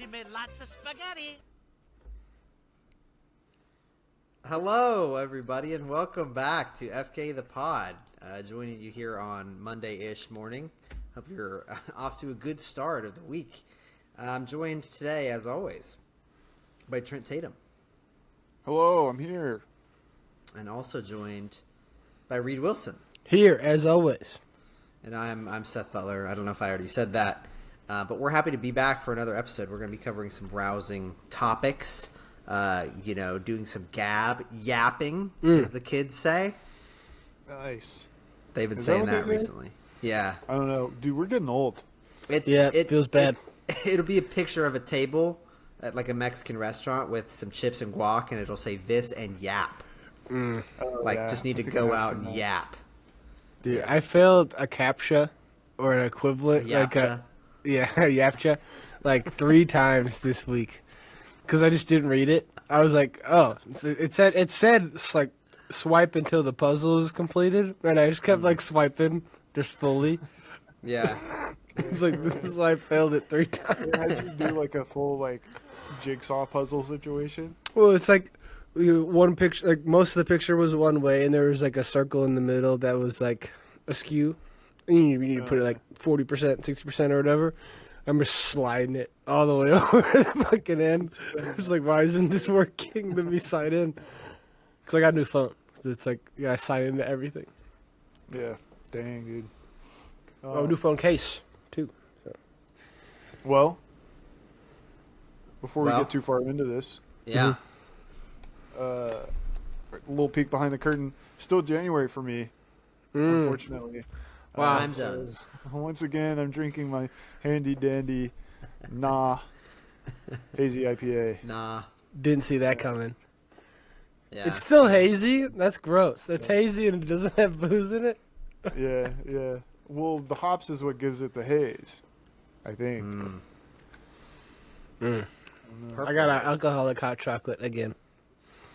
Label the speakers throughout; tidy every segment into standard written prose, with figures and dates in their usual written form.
Speaker 1: Auntie made lots of spaghetti.
Speaker 2: Hello, everybody, and welcome back to FK the Pod. Joining you here on Monday-ish morning. Hope you're off to a good start of the week. I'm joined today, as always, by Trent Tatum.
Speaker 3: Hello, I'm here.
Speaker 2: And also joined by Reed Wilson.
Speaker 4: Here, as always.
Speaker 2: And I'm Seth Butler. I don't know if I already said that. But we're happy to be back for another episode. We're going to be covering some rousing topics. Doing some yapping, as the kids say.
Speaker 3: Nice.
Speaker 2: They've been
Speaker 3: Is
Speaker 2: saying
Speaker 3: that
Speaker 2: that
Speaker 3: what they say?
Speaker 2: recently. Yeah.
Speaker 3: I don't know. Dude, we're getting old.
Speaker 4: It feels bad.
Speaker 2: It'll be a picture of a table at like a Mexican restaurant with some chips and guac, and it'll say this and yap.
Speaker 3: Oh,
Speaker 2: Just need to go out and yap.
Speaker 4: Dude,
Speaker 2: Yeah.
Speaker 4: I failed a CAPTCHA or an equivalent,
Speaker 2: Yapcha.
Speaker 4: YAPTCHA, like 3 times this week because I just didn't read it. I was like, oh, it said it's like swipe until the puzzle is completed, and I just kept like swiping just fully.
Speaker 2: Yeah.
Speaker 4: It's like this is why I failed it 3 times.
Speaker 3: How'd you do like a full like jigsaw puzzle situation?
Speaker 4: Well, it's like one picture, like most of the picture was one way, and there was like a circle in the middle that was like askew. And you need to put it like 40%, 60% or whatever. I'm just sliding it all the way over the fucking end. It's like, why isn't this working? Let me sign in. Because I got a new phone. It's like, I sign into everything.
Speaker 3: Yeah. Dang, dude.
Speaker 4: New phone case, too. So.
Speaker 3: Well, before we
Speaker 2: Well.
Speaker 3: get too far into this,
Speaker 2: Yeah.
Speaker 3: a little peek behind the curtain. Still January for me, unfortunately.
Speaker 4: Wow.
Speaker 2: Time zones.
Speaker 3: Once again, I'm drinking my handy dandy hazy IPA.
Speaker 2: Nah.
Speaker 4: Didn't see that coming.
Speaker 2: Yeah.
Speaker 4: It's still hazy. That's gross. That's hazy and it doesn't have booze in it.
Speaker 3: Yeah. Well, the hops is what gives it the haze, I think.
Speaker 4: I got an alcoholic hot chocolate again.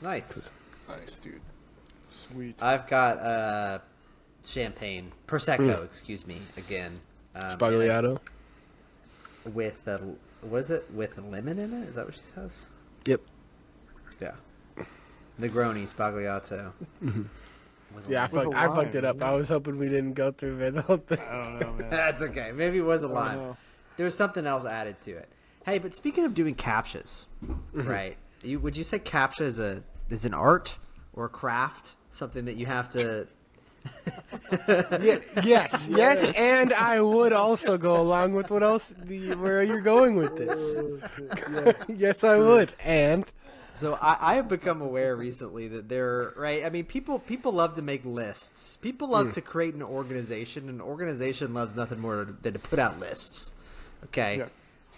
Speaker 2: Nice.
Speaker 3: Nice, dude. Sweet.
Speaker 2: I've got champagne. Prosecco, excuse me, again.
Speaker 4: Spagliato.
Speaker 2: With, what is it? With lemon in it? Is that what she says?
Speaker 4: Yep.
Speaker 2: Yeah. Negroni, Spagliato. With
Speaker 4: Yeah,
Speaker 2: lime.
Speaker 3: With a
Speaker 4: I
Speaker 3: lime,
Speaker 4: fucked it up.
Speaker 3: yeah.
Speaker 4: I was hoping we didn't go through the whole thing.
Speaker 3: I don't know, man.
Speaker 2: That's okay. Maybe it was a
Speaker 3: I don't
Speaker 2: lime.
Speaker 3: know.
Speaker 2: There was something else added to it. Hey, but speaking of doing captchas, right? Would you say captcha is an art or a craft? Something that you have to...
Speaker 4: Yes, and I would also go along with where you're going with this. Yes, I would. And
Speaker 2: So I have become aware recently that right? I mean, people love to make lists. People love to create an organization. An organization loves nothing more than to put out lists. Okay?
Speaker 3: Yeah.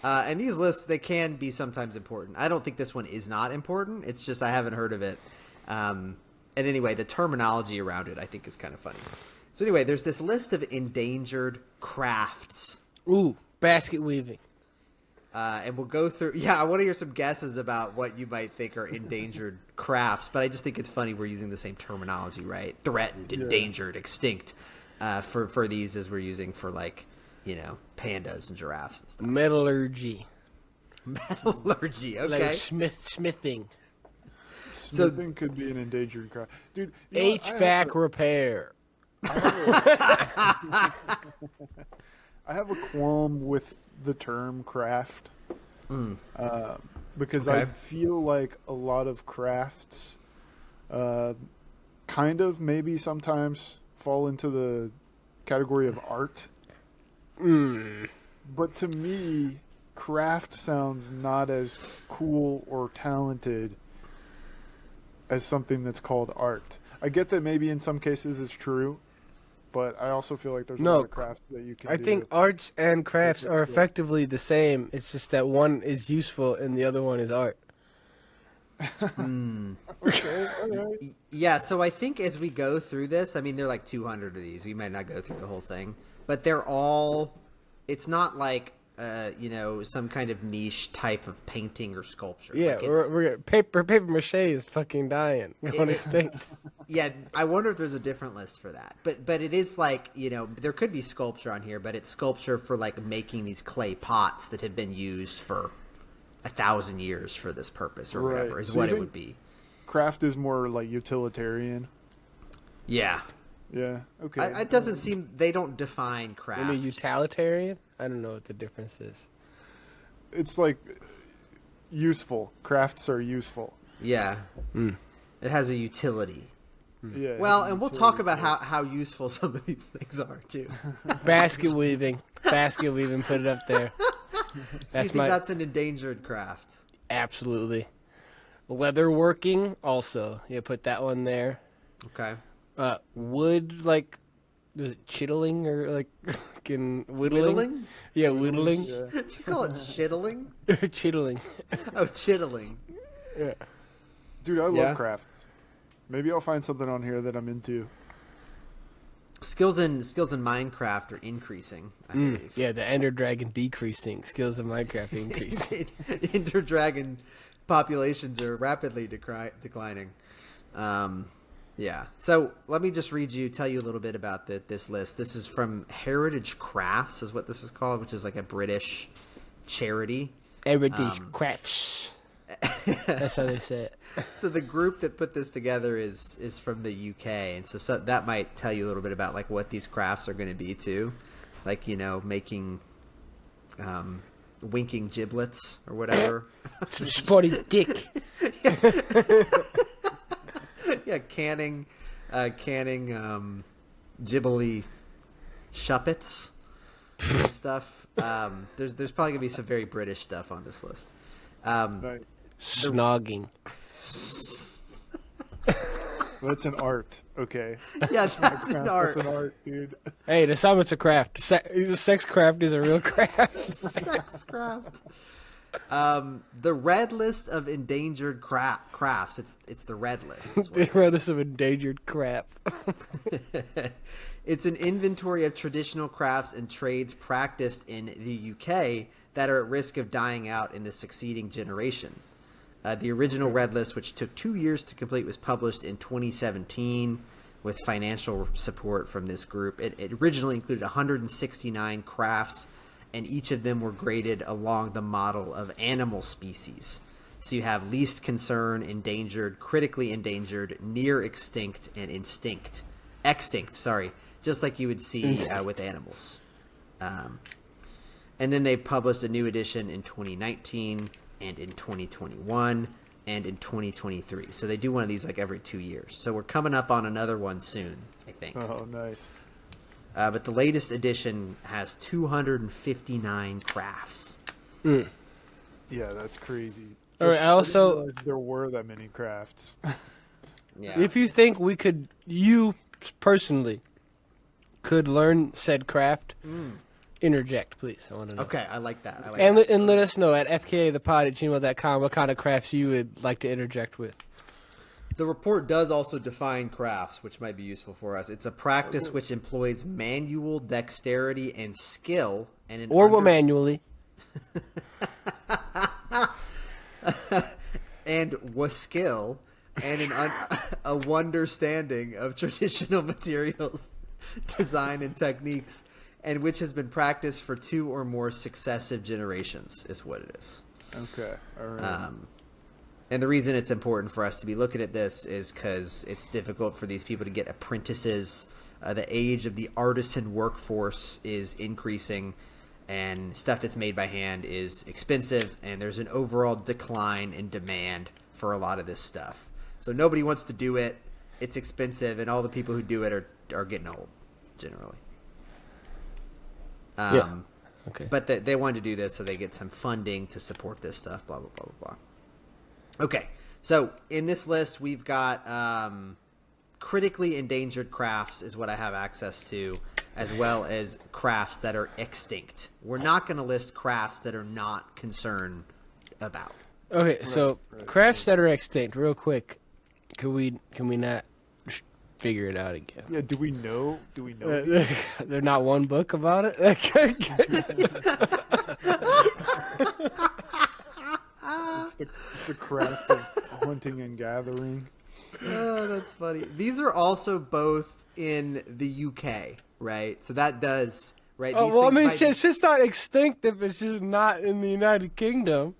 Speaker 2: And these lists, they can be sometimes important. I don't think this one is not important. It's just I haven't heard of it. And anyway, the terminology around it I think is kind of funny. So anyway, there's this list of endangered crafts.
Speaker 4: basket weaving.
Speaker 2: And we'll go through. Yeah, I want to hear some guesses about what you might think are endangered crafts. But I just think it's funny we're using the same terminology, right? Threatened, endangered, extinct, for these as we're using for like, pandas and giraffes and stuff.
Speaker 4: Metallurgy.
Speaker 2: Metallurgy, okay.
Speaker 4: Like smithing.
Speaker 3: Smithing could be an endangered craft. Dude, you know what?
Speaker 4: HVAC repair.
Speaker 3: I have a qualm with the term craft because I
Speaker 2: Okay.
Speaker 3: feel like a lot of crafts kind of maybe sometimes fall into the category of art. But to me, craft sounds not as cool or talented as something that's called art. I get that maybe in some cases it's true, but I also feel like there's a lot of crafts that you can
Speaker 4: I
Speaker 3: do.
Speaker 4: think arts and crafts
Speaker 3: That's
Speaker 4: are
Speaker 3: good.
Speaker 4: effectively the same. It's just that one is useful and the other one is art.
Speaker 3: Okay, all right.
Speaker 2: Yeah, so I think as we go through this, I mean, there are like 200 of these. We might not go through the whole thing, but they're all. It's not like some kind of niche type of painting or sculpture.
Speaker 4: Yeah,
Speaker 2: Like, it's-
Speaker 4: we're paper mache is fucking dying, going extinct.
Speaker 2: Yeah, I wonder if there's a different list for that. But it is like, there could be sculpture on here, but it's sculpture for like making these clay pots that have been used for, 1,000 years for this purpose or
Speaker 3: Right.
Speaker 2: whatever is
Speaker 3: So you
Speaker 2: what it
Speaker 3: think-
Speaker 2: would be.
Speaker 3: Craft is more like utilitarian.
Speaker 2: Yeah.
Speaker 3: Yeah. Okay.
Speaker 2: It doesn't seem they don't define craft.
Speaker 4: Maybe utilitarian. I don't know what the difference is.
Speaker 3: It's like useful. Crafts are useful.
Speaker 2: Yeah. It has a utility.
Speaker 3: Yeah. it
Speaker 2: Well,
Speaker 3: has a
Speaker 2: and we'll talk
Speaker 3: utility
Speaker 2: about
Speaker 3: to
Speaker 2: how useful some of these things are too.
Speaker 4: Basket weaving. Basket weaving. Put it up there.
Speaker 2: So you
Speaker 4: That's
Speaker 2: think that's an endangered craft?
Speaker 4: Absolutely. Leather working also. Yeah, put that one there.
Speaker 2: Okay.
Speaker 4: Wood, like, is it chittling or like whittling?
Speaker 2: Whittling?
Speaker 4: Yeah,
Speaker 3: it.
Speaker 4: whittling.
Speaker 3: Yeah.
Speaker 2: Did you call it shittling?
Speaker 4: Chittling.
Speaker 2: Oh, chittling.
Speaker 4: Yeah.
Speaker 3: Dude, I love
Speaker 2: Yeah.
Speaker 3: craft. Maybe I'll find something on here that I'm into.
Speaker 2: Skills in Minecraft are increasing, I believe.
Speaker 4: Yeah, the Ender Dragon decreasing. Skills in Minecraft increasing.
Speaker 2: Ender dragon populations are rapidly declining. Yeah. So let me just tell you a little bit about this list. This is from Heritage Crafts, is what this is called, which is like a British charity.
Speaker 4: Heritage Crafts. That's how they say it.
Speaker 2: So the group that put this together is from the UK, and so that might tell you a little bit about like what these crafts are going to be too, like making winking giblets or whatever.
Speaker 4: Spotty dick.
Speaker 2: Yeah, canning gibbly shuppets and stuff. There's probably gonna be some very British stuff on this list.
Speaker 3: Nice.
Speaker 4: Snogging.
Speaker 3: That's an art. Okay.
Speaker 2: Yeah, that's an art.
Speaker 3: That's an art, dude.
Speaker 4: Hey, the summit's a craft. Sex craft is a real craft.
Speaker 2: Sex craft. The red list of endangered crafts. It's the red list. is what
Speaker 4: They
Speaker 2: it
Speaker 4: wrote
Speaker 2: is.
Speaker 4: us some endangered crap.
Speaker 2: It's an inventory of traditional crafts and trades practiced in the UK that are at risk of dying out in the succeeding generation. The original red list, which took 2 years to complete, was published in 2017 with financial support from this group. It originally included 169 crafts, and each of them were graded along the model of animal species. So you have least concern, endangered, critically endangered, near extinct, and extinct, just like you would see with animals. And then they published a new edition in 2019 and in 2021 and in 2023. So they do one of these like every 2 years. So we're coming up on another one soon, I think.
Speaker 3: Oh, nice.
Speaker 2: But the latest edition has 259 crafts.
Speaker 3: Yeah, that's crazy.
Speaker 4: All right, I
Speaker 3: didn't
Speaker 4: also-
Speaker 3: realize there were that many crafts.
Speaker 2: Yeah.
Speaker 4: If you think you personally could learn said craft, interject, please. I want to know.
Speaker 2: Okay, I like that.
Speaker 4: And let us know at fkthepod@gmail.com what kind of crafts you would like to interject with.
Speaker 2: The report does also define crafts, which might be useful for us. It's a practice which employs manual dexterity and skill, and
Speaker 4: Manually.
Speaker 2: and was skill, and a understanding of traditional materials, design, and techniques, and which has been practiced for 2 or more successive generations, is what it is.
Speaker 3: Okay, all right.
Speaker 2: And the reason it's important for us to be looking at this is because it's difficult for these people to get apprentices. The age of the artisan workforce is increasing, and stuff that's made by hand is expensive, and there's an overall decline in demand for a lot of this stuff. So nobody wants to do it. It's expensive, and all the people who do it are getting old, generally.
Speaker 4: Yeah. Okay.
Speaker 2: But they wanted to do this so they get some funding to support this stuff, blah, blah, blah, blah, blah. Okay, so in this list, we've got critically endangered crafts is what I have access to, as well as crafts that are extinct. We're not going to list crafts that are not concerned about.
Speaker 4: Okay, so crafts that are extinct, real quick. Can we not figure it out again?
Speaker 3: Yeah, do we know? these?
Speaker 4: They're not one book about it.
Speaker 3: It's the craft of hunting and gathering.
Speaker 2: Oh, that's funny. These are also both in the UK, right? So that does, right?
Speaker 4: Oh
Speaker 2: These
Speaker 4: well, I
Speaker 2: things
Speaker 4: mean,
Speaker 2: might-
Speaker 4: it's just not extinct if it's just not in the United Kingdom.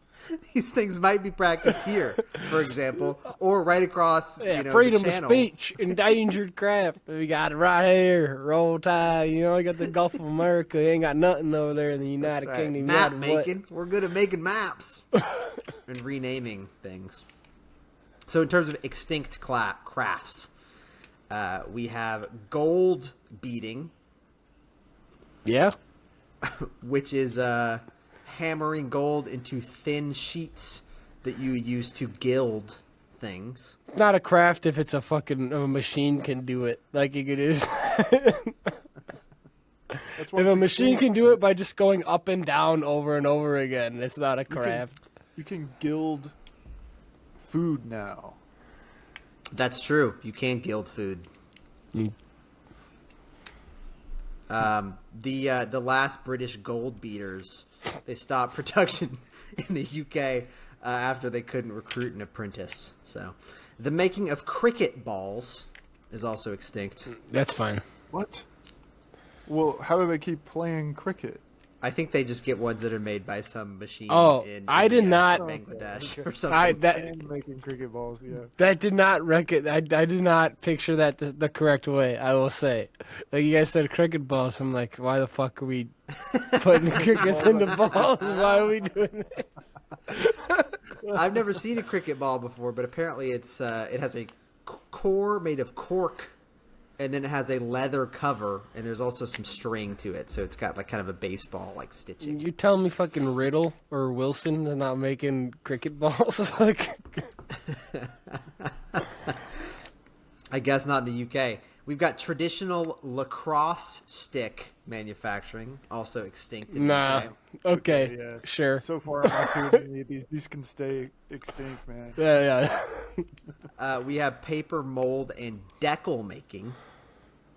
Speaker 2: These things might be practiced here, for example, or right across
Speaker 4: freedom
Speaker 2: the
Speaker 4: of
Speaker 2: channel.
Speaker 4: speech, endangered craft. We got it right here. Roll Tide. I got the Gulf of America. You ain't got nothing over there in the
Speaker 2: That's
Speaker 4: United
Speaker 2: right.
Speaker 4: Kingdom.
Speaker 2: Map
Speaker 4: United what?
Speaker 2: making. We're good at making maps and renaming things. So in terms of extinct crafts, we have gold beating,
Speaker 4: Yeah.
Speaker 2: which is hammering gold into thin sheets that you use to gild things.
Speaker 4: Not a craft if it's a machine can do it like it is.
Speaker 3: That's
Speaker 4: If a machine can do it by just going up and down over and over again, it's not a craft.
Speaker 3: You can gild food now.
Speaker 2: That's true. You can gild food.
Speaker 4: Mm.
Speaker 2: The last British gold beaters, they stopped production in the UK after they couldn't recruit an apprentice. So, the making of cricket balls is also extinct.
Speaker 4: That's fine.
Speaker 3: What? Well, how do they keep playing cricket?
Speaker 2: I think they just get ones that are made by some machine.
Speaker 4: Oh,
Speaker 2: in
Speaker 4: I did
Speaker 2: India,
Speaker 4: not-
Speaker 2: Bangladesh
Speaker 3: Okay.
Speaker 2: or something.
Speaker 3: And making cricket balls, yeah.
Speaker 4: That did not I did not picture that the correct way. I will say, like you guys said, cricket balls. I'm like, why the fuck are we putting crickets in the balls? Why are we doing this?
Speaker 2: I've never seen a cricket ball before, but apparently it has a core made of cork, and then it has a leather cover, and there's also some string to it, so it's got like kind of a baseball like stitching.
Speaker 4: You telling me fucking Riddle or Wilson is not making cricket balls? Like,
Speaker 2: I guess not in the UK. We've got traditional lacrosse stick manufacturing, also extinct in the
Speaker 4: nah.
Speaker 2: UK.
Speaker 4: Okay,
Speaker 3: Yeah.
Speaker 4: sure.
Speaker 3: So far, I'm not doing any of these. These can stay extinct, man.
Speaker 4: Yeah.
Speaker 2: We have paper mold and decal making,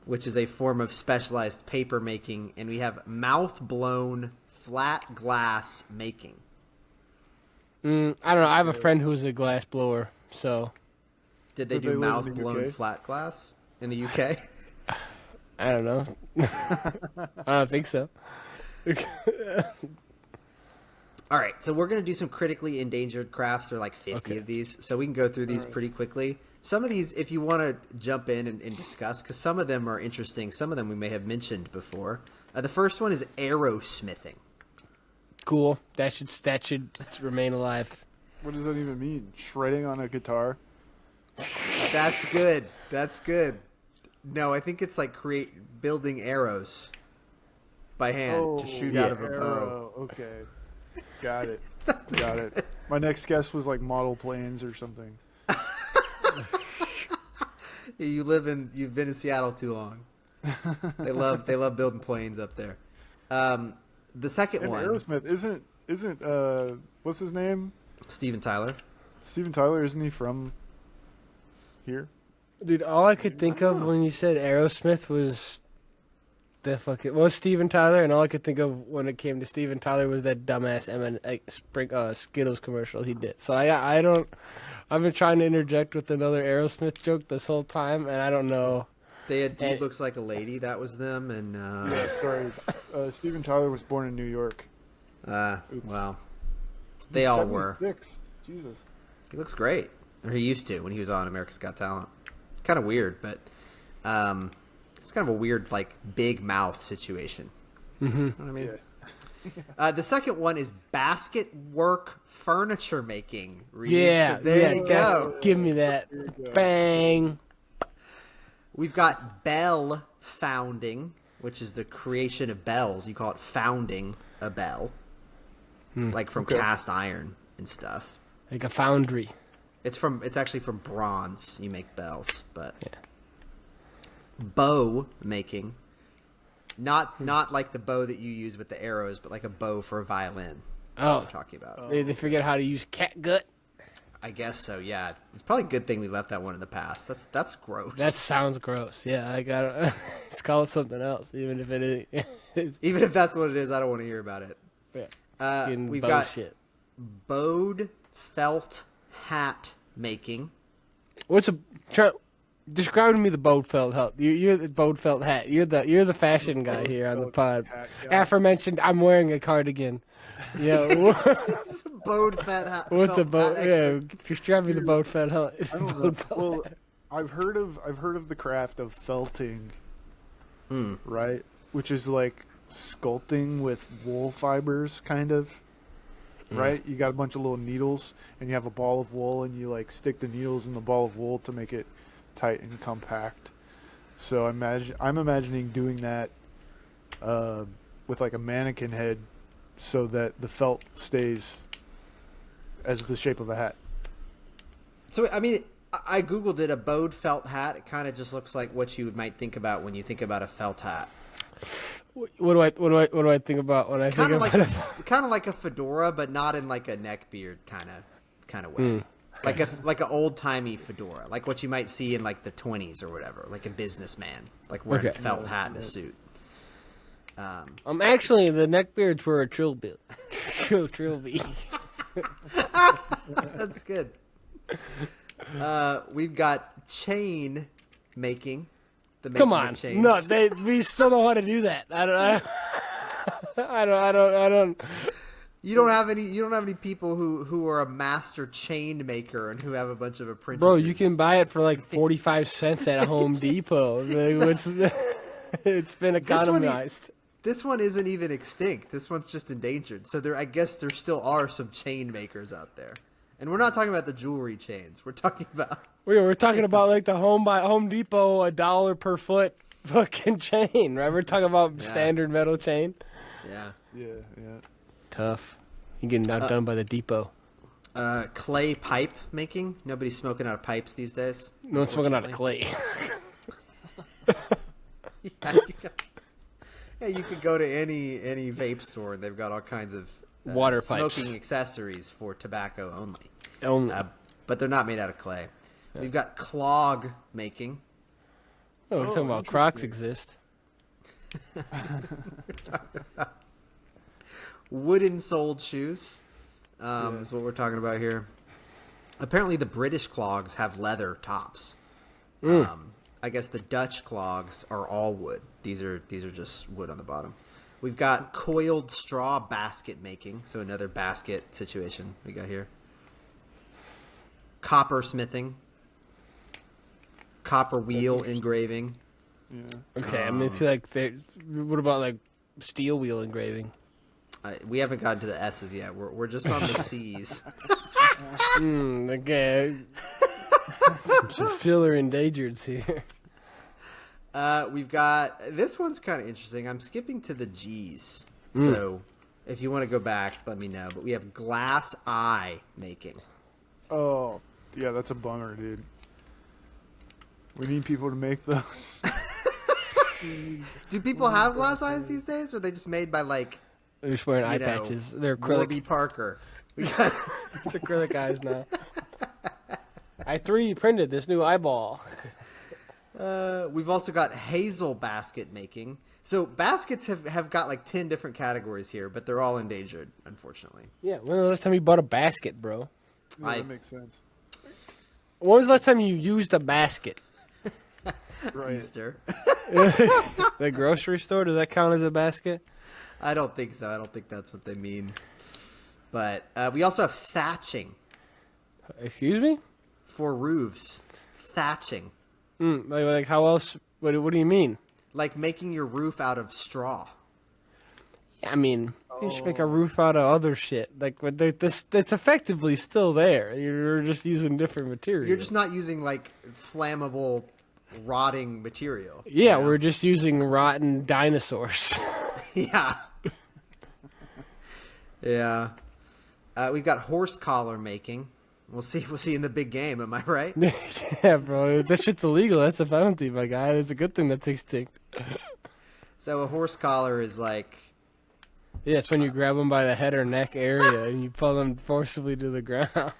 Speaker 2: which is a form of specialized paper making, and we have mouth-blown flat glass making.
Speaker 4: I don't know. I have a friend who's a glass blower, so
Speaker 2: Did they
Speaker 3: Did
Speaker 2: do
Speaker 3: they live in the
Speaker 2: mouth-blown
Speaker 3: UK?
Speaker 2: flat glass in the UK?
Speaker 4: I don't know. I don't think so.
Speaker 2: All right, so we're going to do some critically endangered crafts. There are like 50
Speaker 4: Okay.
Speaker 2: of these, so we can go through these pretty quickly. Some of these, if you want to jump in and discuss, because some of them are interesting. Some of them we may have mentioned before. The first one is arrowsmithing.
Speaker 4: Cool. That should remain alive.
Speaker 3: What does that even mean? Shredding on a guitar?
Speaker 2: That's good. That's good. No, I think it's like building arrows by hand to shoot out of a bow.
Speaker 3: arrow. Okay. Got it. Got it. My next guess was like model planes or something.
Speaker 2: You've been in Seattle too long. They love building planes up there. The second
Speaker 3: And
Speaker 2: one,
Speaker 3: Aerosmith isn't what's his name?
Speaker 2: Steven Tyler.
Speaker 3: Steven Tyler, isn't he from here?
Speaker 4: Dude, all I could think of when you said Aerosmith was Steven Tyler, and all I could think of when it came to Steven Tyler was that dumbass Skittles commercial he did. So I've been trying to interject with another Aerosmith joke this whole time, and I don't know.
Speaker 2: They had Dude Looks Like a Lady. That was them. And
Speaker 3: Yeah, sorry. Steven Tyler was born in New York.
Speaker 2: well, they all were.
Speaker 3: 76. Jesus.
Speaker 2: He looks great, or he used to when he was on America's Got Talent. Kind of weird, but it's kind of a weird, like, big mouth situation.
Speaker 4: Mm-hmm.
Speaker 2: You know what I mean?
Speaker 3: Yeah.
Speaker 2: The second one is basket work furniture making. Reed.
Speaker 4: Yeah,
Speaker 2: So there you go.
Speaker 4: Give me that.
Speaker 3: There you go.
Speaker 4: Bang.
Speaker 2: We've got bell founding, which is the creation of bells. You call it founding a bell, like from
Speaker 3: Okay.
Speaker 2: cast iron and stuff.
Speaker 4: Like a foundry.
Speaker 2: It's actually from bronze. You make bells, but bow making, not like the bow that you use with the arrows, but like a bow for a violin. That's what
Speaker 4: Oh.
Speaker 2: I'm talking about.
Speaker 4: They forget how to use catgut.
Speaker 2: I guess so. Yeah, it's probably a good thing we left that one in the past. That's gross.
Speaker 4: That sounds gross. Yeah, I got to Let's call it something else, even if it is.
Speaker 2: Even if that's what it is, I don't want to hear about it.
Speaker 4: Yeah.
Speaker 2: We've
Speaker 4: Bullshit.
Speaker 2: got bowed felt hat making.
Speaker 4: Describe to me the bowed felt hat. You're the bowed felt hat. You're the fashion guy here on the pod.
Speaker 3: Hat guy.
Speaker 4: Aforementioned, I'm wearing a cardigan. Yeah.
Speaker 2: It's a bowed felt hat.
Speaker 4: What's a boat?
Speaker 2: hat
Speaker 4: Yeah,
Speaker 2: expert.
Speaker 4: describe me the boat felt hat.
Speaker 3: I don't know. Well, I've heard of the craft of felting, right? Which is like sculpting with wool fibers, kind of. Right? You got a bunch of little needles, and you have a ball of wool, and you like stick the needles in the ball of wool to make it tight and compact. So I'm imagining doing that with like a mannequin head, so that the felt stays as the shape of a hat.
Speaker 2: So I mean, I googled it. A bowed felt hat. It kind of just looks like what you might think about when you think about a felt hat.
Speaker 4: What do I think about when I think about it?
Speaker 2: Kind of like a fedora, but not in like a neckbeard kind of way. Like a old timey fedora, like what you might see in like the 20s or whatever, like a businessman, like wearing a felt hat and a suit.
Speaker 4: Actually, the neckbeards were a trilby. Trilby.
Speaker 2: That's good. We've got chain making.
Speaker 4: Come on, no, we still know how to do that. I don't.
Speaker 2: You don't have any people who are a master chain maker and who have a bunch of apprentices.
Speaker 4: Bro, you can buy it for like 45 cents at a Home Depot. It's been economized.
Speaker 2: This one isn't even extinct. This one's just endangered. So I guess there still are some chain makers out there. And we're not talking about the jewelry chains. We're talking about
Speaker 4: we're talking about like the Home Depot $1 per foot fucking chain, right? We're talking about standard metal chain.
Speaker 2: Yeah.
Speaker 4: Tough. You're getting outdone by the depot.
Speaker 2: Clay pipe making. Nobody's smoking out of pipes these days.
Speaker 4: No one's smoking out of clay.
Speaker 2: You could go to any vape store and they've got all kinds of
Speaker 4: water pipes,
Speaker 2: smoking accessories for tobacco only. But they're not made out of clay. Yeah. We've got clog making.
Speaker 4: Oh, we're talking about Crocs exist.
Speaker 2: Wooden soled shoes is what we're talking about here. Apparently the British clogs have leather tops. I guess the Dutch clogs are all wood. These are just wood on the bottom. We've got coiled straw basket making, so another basket situation we got here. Copper smithing. Copper wheel engraving.
Speaker 4: Yeah. Okay, I mean, it's like what about like steel wheel engraving?
Speaker 2: We haven't gotten to the S's yet. We're just on the C's.
Speaker 4: Okay. Filler Endangered's here.
Speaker 2: We've got this one's kind of interesting. I'm skipping to the G's, so if you want to go back, let me know. But we have glass eye making.
Speaker 3: Oh, yeah, that's a bummer, dude. We need people to make those.
Speaker 2: Do people have glass eyes these days, or are they just made by like?
Speaker 4: They're just wearing eye patches. They're acrylic.
Speaker 2: Warby Parker. We got
Speaker 4: it's acrylic eyes now. I 3D printed this new eyeball.
Speaker 2: We've also got hazel basket making. So baskets have got like 10 different categories here, but they're all endangered, unfortunately.
Speaker 4: Yeah, when was the last time you bought a basket, bro?
Speaker 3: Yeah, that makes sense.
Speaker 4: When was the last time you used a basket?
Speaker 2: Right. Easter.
Speaker 4: The grocery store, does that count as a basket?
Speaker 2: I don't think so. I don't think that's what they mean. But we also have thatching.
Speaker 4: Excuse me?
Speaker 2: For roofs. Thatching.
Speaker 4: Like how else? What do you mean?
Speaker 2: Like making your roof out of straw.
Speaker 4: I mean, you should make a roof out of other shit. Like, it's effectively still there. You're just using different material.
Speaker 2: You're just not using, like, flammable, rotting material.
Speaker 4: Yeah, we're just using rotten dinosaurs.
Speaker 2: Yeah. Yeah. We've got horse collar making. We'll see in the big game, am I right?
Speaker 4: Yeah, bro. That shit's illegal. That's a penalty, my guy. It's a good thing that's extinct.
Speaker 2: So a horse collar is like...
Speaker 4: Yeah, it's when you grab them by the head or neck area and you pull them forcibly to the ground.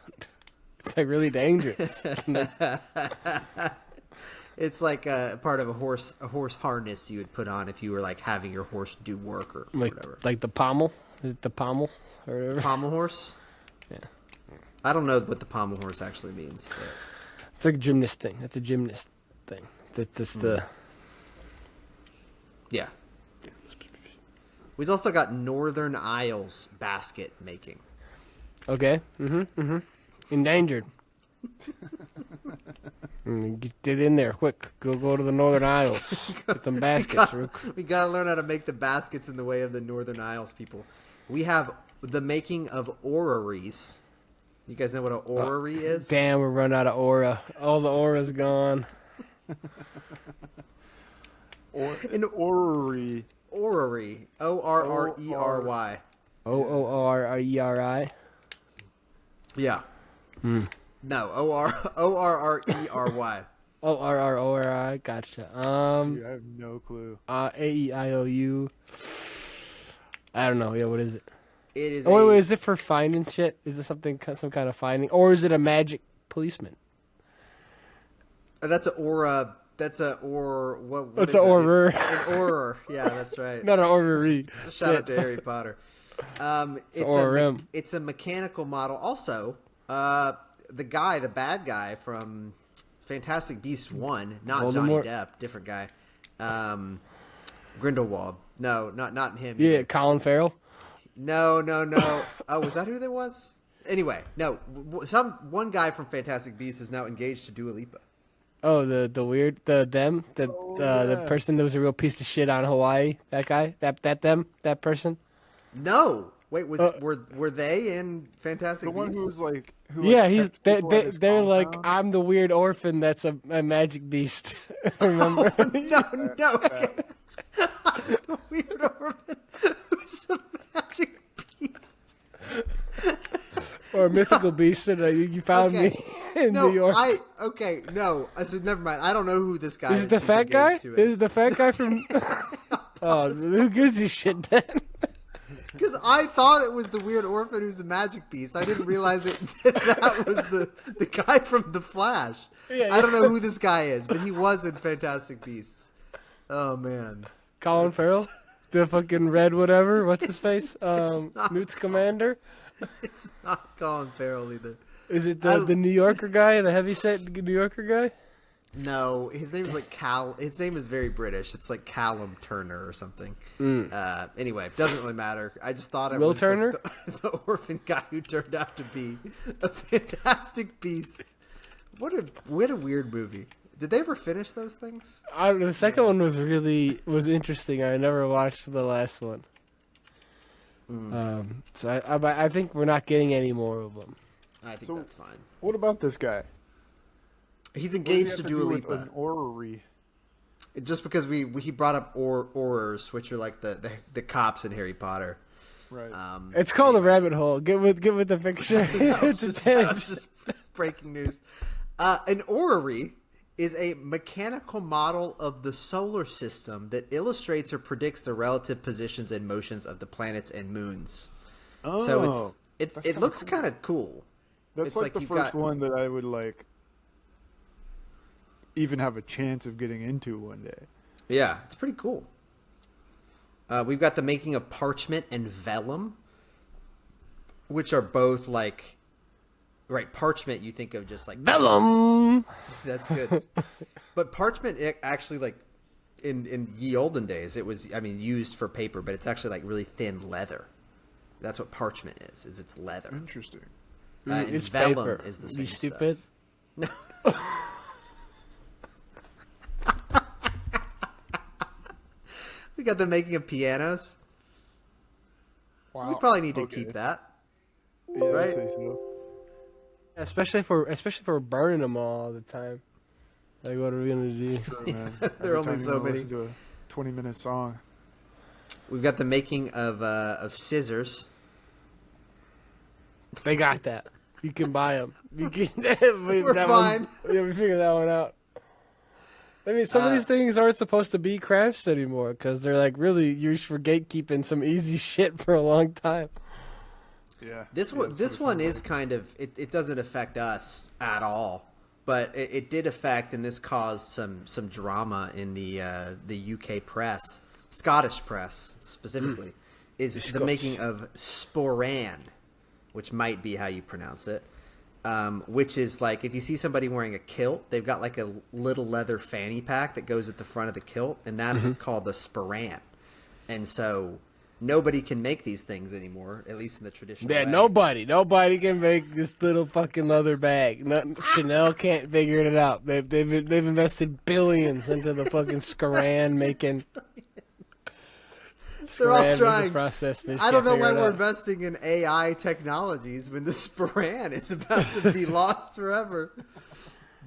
Speaker 4: It's like really dangerous.
Speaker 2: It's like a part of a horse harness you would put on if you were like having your horse do work or whatever.
Speaker 4: Like the pommel? Is it the pommel or whatever?
Speaker 2: Pommel horse?
Speaker 4: Yeah.
Speaker 2: I don't know what the pommel horse actually means. But...
Speaker 4: It's like a gymnast thing. That's a gymnast thing. That's just the...
Speaker 2: Yeah. We've also got Northern Isles basket making.
Speaker 4: Okay. Endangered. Get it in there quick. Go to the Northern Isles. Get them baskets.
Speaker 2: We gotta learn how to make the baskets in the way of the Northern Isles people. We have the making of orreries. You guys know what an orrery is?
Speaker 4: Damn, we're running out of aura. All the aura's gone.
Speaker 3: An orrery.
Speaker 2: Orrery. Orrery.
Speaker 4: Ooreri.
Speaker 2: Yeah. No, Orrery.
Speaker 4: Orri. Gotcha.
Speaker 3: Dude, I have no clue.
Speaker 4: AEIOU. I don't know. Yeah, what is it?
Speaker 2: It is.
Speaker 4: Wait, is it for finding shit? Is it some kind of finding, or is it a magic policeman?
Speaker 2: That's an aura. That's a what
Speaker 4: That's
Speaker 2: is
Speaker 4: an
Speaker 2: that?
Speaker 4: orer.
Speaker 2: An orer. Yeah, that's right.
Speaker 4: Not an orrery.
Speaker 2: Shout out to Harry Potter. It's a mechanical model. Also, the bad guy from Fantastic Beasts 1, not
Speaker 4: Voldemort.
Speaker 2: Johnny Depp, different guy. Grindelwald. No, not him.
Speaker 4: Yeah,
Speaker 2: either.
Speaker 4: Colin Farrell.
Speaker 2: No. Oh, was that who that was? Anyway, no. One guy from Fantastic Beasts is now engaged to Dua Lipa.
Speaker 4: Oh, the person that was a real piece of shit on Hawaii. That guy, that person.
Speaker 2: No, wait, were they in Fantastic
Speaker 3: The one
Speaker 2: Beasts?
Speaker 3: who was like,
Speaker 4: Yeah, they're like,
Speaker 3: compound?
Speaker 4: I'm the weird orphan that's a magic beast. Remember?
Speaker 2: No. Okay. The weird orphan who's a magic beast.
Speaker 4: Or a mythical beast, and you found me in New York.
Speaker 2: No. I said never mind. I don't know who this guy
Speaker 4: Is
Speaker 2: is.
Speaker 4: it the
Speaker 2: she's
Speaker 4: fat guy?
Speaker 2: engaged to
Speaker 4: Is it the fat guy from? Oh, who gives a shit then?
Speaker 2: Because I thought it was the weird orphan who's a magic beast. I didn't realize that was the guy from The Flash.
Speaker 4: Yeah.
Speaker 2: I don't know who this guy is, but he was in Fantastic Beasts. Oh man,
Speaker 4: Colin Farrell, the fucking red whatever. What's his face? Newt's commander.
Speaker 2: it's not Colin Farrell either.
Speaker 4: Is it the New Yorker guy, the heavyset New Yorker guy?
Speaker 2: No, his name is like Cal. His name is very British. It's like Callum Turner or something. Anyway, doesn't really matter. I just thought it
Speaker 4: Will
Speaker 2: was
Speaker 4: Turner?
Speaker 2: The orphan guy who turned out to be a Fantastic Beast. What a weird movie. Did they ever finish those things?
Speaker 4: The second one was interesting. I never watched the last one. So I think we're not getting any more of them.
Speaker 2: I think that's fine.
Speaker 3: What about this guy?
Speaker 2: He's
Speaker 3: What does he
Speaker 2: engaged
Speaker 3: have
Speaker 2: to
Speaker 3: to
Speaker 2: Dua
Speaker 3: do with
Speaker 2: Lipa.
Speaker 3: an orrery.
Speaker 2: Just because he brought up orers, which are like the cops in Harry Potter.
Speaker 3: Right.
Speaker 4: It's called a rabbit hole. Get with the picture. It's
Speaker 2: just breaking news. An orrery is a mechanical model of the solar system that illustrates or predicts the relative positions and motions of the planets and moons.
Speaker 3: Oh,
Speaker 2: So it looks kind of cool.
Speaker 3: That's
Speaker 2: it's
Speaker 3: like
Speaker 2: like
Speaker 3: the
Speaker 2: you've
Speaker 3: first
Speaker 2: got-
Speaker 3: one that I would like even have a chance of getting into one day.
Speaker 2: Yeah, it's pretty cool. We've got the making of parchment and vellum, which are both like, right, parchment you think of just like
Speaker 4: Vellum.
Speaker 2: That's good. But parchment actually, like in ye olden days, it was used for paper, but it's actually like really thin leather. That's what parchment is it's leather.
Speaker 3: Interesting.
Speaker 2: And
Speaker 4: It's
Speaker 2: vellum
Speaker 4: paper.
Speaker 2: is the
Speaker 4: You
Speaker 2: same
Speaker 4: stupid.
Speaker 2: We got the making of pianos.
Speaker 3: Wow.
Speaker 2: We probably need to
Speaker 3: Okay.
Speaker 2: keep that.
Speaker 3: Yeah,
Speaker 2: right?
Speaker 3: I'd say so.
Speaker 4: Especially for burning them all the time. Like, what are we gonna do?
Speaker 3: True, man.
Speaker 2: There are
Speaker 3: Every
Speaker 2: only
Speaker 3: time you
Speaker 2: so
Speaker 3: wanna
Speaker 2: many.
Speaker 3: listen to a 20-minute song.
Speaker 2: We've got the making of scissors.
Speaker 4: They got that. You can buy them. You can.
Speaker 2: We're fine.
Speaker 4: Yeah, we figured that one out. I mean, some of these things aren't supposed to be crafts anymore because they're like really used for gatekeeping some easy shit for a long time.
Speaker 3: Yeah.
Speaker 2: This
Speaker 3: yeah,
Speaker 2: one,
Speaker 3: that's
Speaker 2: this
Speaker 3: what it
Speaker 2: one
Speaker 3: sounds
Speaker 2: is kind of it doesn't affect us at all, but it did affect, and this caused some drama in the UK press, Scottish press specifically, is the
Speaker 4: Scots.
Speaker 2: making of sporan, which might be how you pronounce it, which is like if you see somebody wearing a kilt, they've got like a little leather fanny pack that goes at the front of the kilt, and that's called the sporan, and so. nobody can make these things anymore, at least in the traditional
Speaker 4: Yeah,
Speaker 2: way.
Speaker 4: nobody can make this little fucking leather bag. Chanel can't figure it out. They've invested billions into the fucking Scaran making.
Speaker 2: They're all
Speaker 4: Scaran
Speaker 2: trying.
Speaker 4: process this.
Speaker 2: I don't know
Speaker 4: can't
Speaker 2: why
Speaker 4: figure it
Speaker 2: we're
Speaker 4: out.
Speaker 2: investing in AI technologies when the Sporan is about to be lost forever.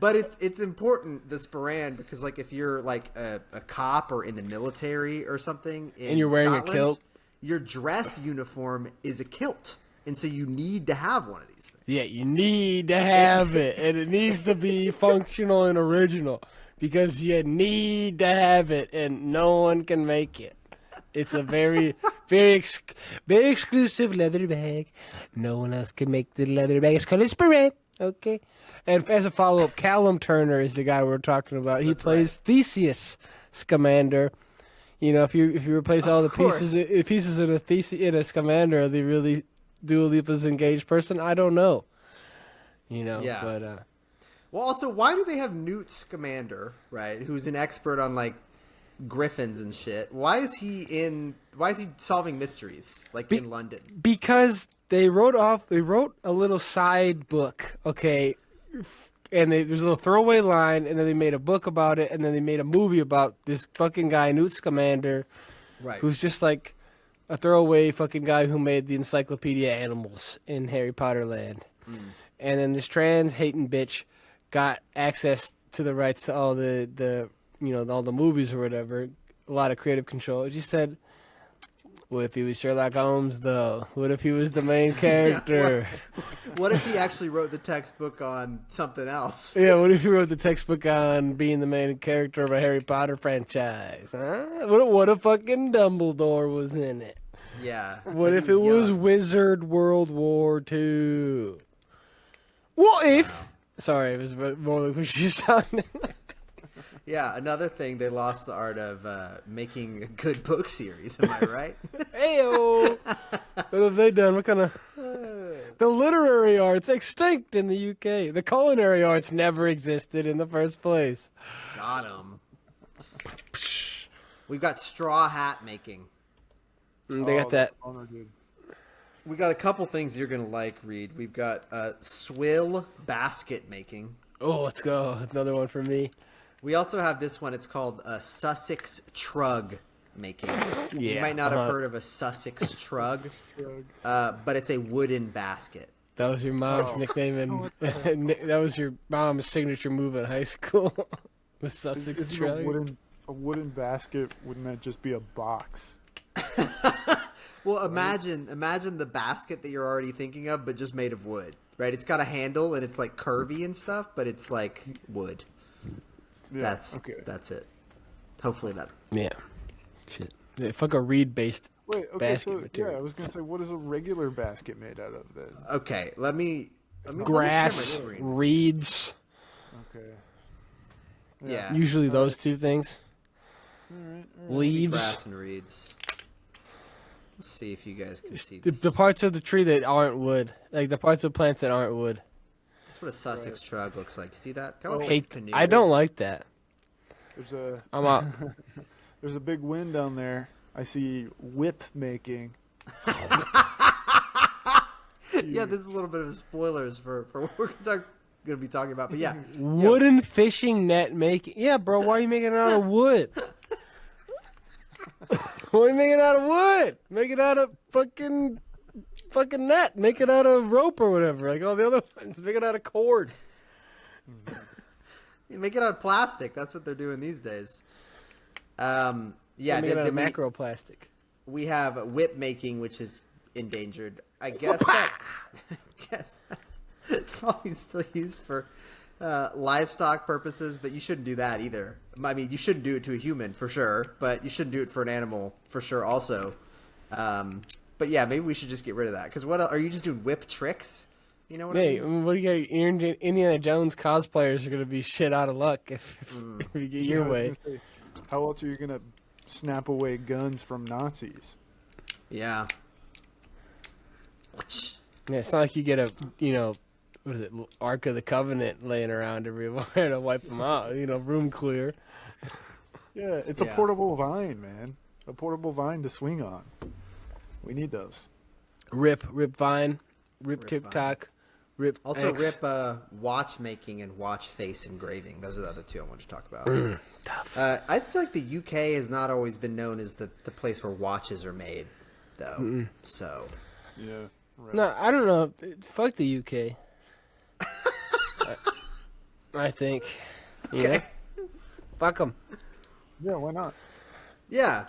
Speaker 2: But it's important, the Sporan, because like if you're like a cop or in the military or something
Speaker 4: And you're wearing
Speaker 2: Scotland,
Speaker 4: a kilt,
Speaker 2: your dress uniform is a kilt, and so you need to have one of these things.
Speaker 4: yeah, you need to have it, and it needs to be functional and original because you need to have it, and no one can make it. It's a very, very exclusive leather bag. No one else can make the leather bag. It's called a Sporan. Okay. And as a follow-up, Callum Turner is the guy we're talking about. He plays Theseus Scamander. You know, if you replace all the pieces in a Scamander, are they really Dua Lipa's engaged person? I don't know. You know,
Speaker 2: Yeah.
Speaker 4: but
Speaker 2: Well, also, why do they have Newt Scamander, right? Who's an expert on like griffins and shit? Why is he solving mysteries like in London?
Speaker 4: because they wrote a little side book, okay, and there's a little throwaway line, and then they made a book about it, and then they made a movie about this fucking guy Newt Scamander,
Speaker 2: Right.
Speaker 4: who's just like a throwaway fucking guy who made the Encyclopedia Animals in Harry Potter land. And then this trans hating bitch got access to the rights to all the all the movies or whatever, a lot of creative control. She said, what if he was Sherlock Holmes, though? What if he was the main character?
Speaker 2: What if he actually wrote the textbook on something else?
Speaker 4: Yeah, what if he wrote the textbook on being the main character of a Harry Potter franchise? Huh? What if fucking Dumbledore was in it?
Speaker 2: Yeah.
Speaker 4: What
Speaker 2: He
Speaker 4: if it was
Speaker 2: young.
Speaker 4: Wizard World War II? What if... Sorry, it was a bit more like what she sounded.
Speaker 2: Yeah, another thing, they lost the art of making a good book series. Am I right?
Speaker 4: Heyo! What have they done? What kind of... The literary arts extinct in the UK. The culinary arts never existed in the first place.
Speaker 2: Got him. We've got straw hat making.
Speaker 4: They got that.
Speaker 3: Honor, dude.
Speaker 2: We got a couple things you're gonna like, Reed. We've got swill basket making.
Speaker 4: Oh, let's go. Another one for me.
Speaker 2: We also have this one. It's called Sussex trug making. You
Speaker 4: Yeah,
Speaker 2: might not have heard of a Sussex trug, but it's a wooden basket.
Speaker 4: That was your mom's nickname, and that was your mom's signature move in high school. The Sussex
Speaker 3: Isn't
Speaker 4: Trug.
Speaker 3: a wooden basket, wouldn't that just be a box?
Speaker 2: Well, imagine the basket that you're already thinking of, but just made of wood, right? It's got a handle and it's like curvy and stuff, but it's like wood.
Speaker 3: Yeah,
Speaker 2: That's it. Hopefully that.
Speaker 4: Yeah. Shit. Yeah, fuck a reed-based
Speaker 3: Wait, okay,
Speaker 4: basket
Speaker 3: so
Speaker 4: material.
Speaker 3: I was gonna say, what is a regular basket made out of then?
Speaker 2: Okay, let me
Speaker 4: Grass,
Speaker 2: share my screen.
Speaker 4: reeds.
Speaker 3: Okay.
Speaker 2: Yeah,
Speaker 4: Usually those two things. Leaves.
Speaker 2: grass and reeds. Let's see if you guys can see
Speaker 4: The,
Speaker 2: this.
Speaker 4: the parts of the tree that aren't wood. Like the parts of plants that aren't wood.
Speaker 2: This is what a Sussex trug looks like. You see that? Kind of
Speaker 4: Hey,
Speaker 2: like a canoe.
Speaker 4: I don't like that. I'm out.
Speaker 3: There's a big wind down there. I see whip making.
Speaker 2: Yeah, this is a little bit of spoilers for what we're going to be talking about. But yeah,
Speaker 4: Wooden fishing net making. Yeah, bro, why are you making it out of wood? Why are you making it out of wood? Make it out of fucking net. Make it out of rope or whatever. Like all the other ones. Make it out of cord.
Speaker 2: you make it out of plastic. That's what they're doing these days. Yeah,
Speaker 4: Make it out of
Speaker 2: we,
Speaker 4: macroplastic.
Speaker 2: we have whip making, which is endangered. I guess that's probably still used for livestock purposes, but you shouldn't do that either. I mean, you shouldn't do it to a human for sure, but you shouldn't do it for an animal for sure also. But yeah, maybe we should just get rid of that. Because what are you just doing whip tricks? You know what
Speaker 4: Hey,
Speaker 2: I mean?
Speaker 4: what do you got? Indiana Jones cosplayers are going to be shit out of luck if you get your
Speaker 3: I was
Speaker 4: way.
Speaker 3: gonna say, how else are you gonna snap away guns from Nazis?
Speaker 2: Yeah.
Speaker 4: Yeah, it's not like you get a, what is it, Ark of the Covenant laying around everywhere to wipe them out. Room clear.
Speaker 3: Yeah, it's a
Speaker 2: Yeah.
Speaker 3: portable vine, man. A portable vine to swing on. We need those.
Speaker 4: Rip Vine, Rip
Speaker 2: Rip
Speaker 4: TikTok, Rip
Speaker 2: Also,
Speaker 4: X.
Speaker 2: rip watchmaking and watch face engraving. Those are the other two I wanted to talk about.
Speaker 4: Tough.
Speaker 2: I feel like the UK has not always been known as the place where watches are made, though. So,
Speaker 3: Yeah. Right.
Speaker 4: No, I don't know. Fuck the UK. I think. Yeah. Fuck them.
Speaker 3: Yeah, why not?
Speaker 2: yeah,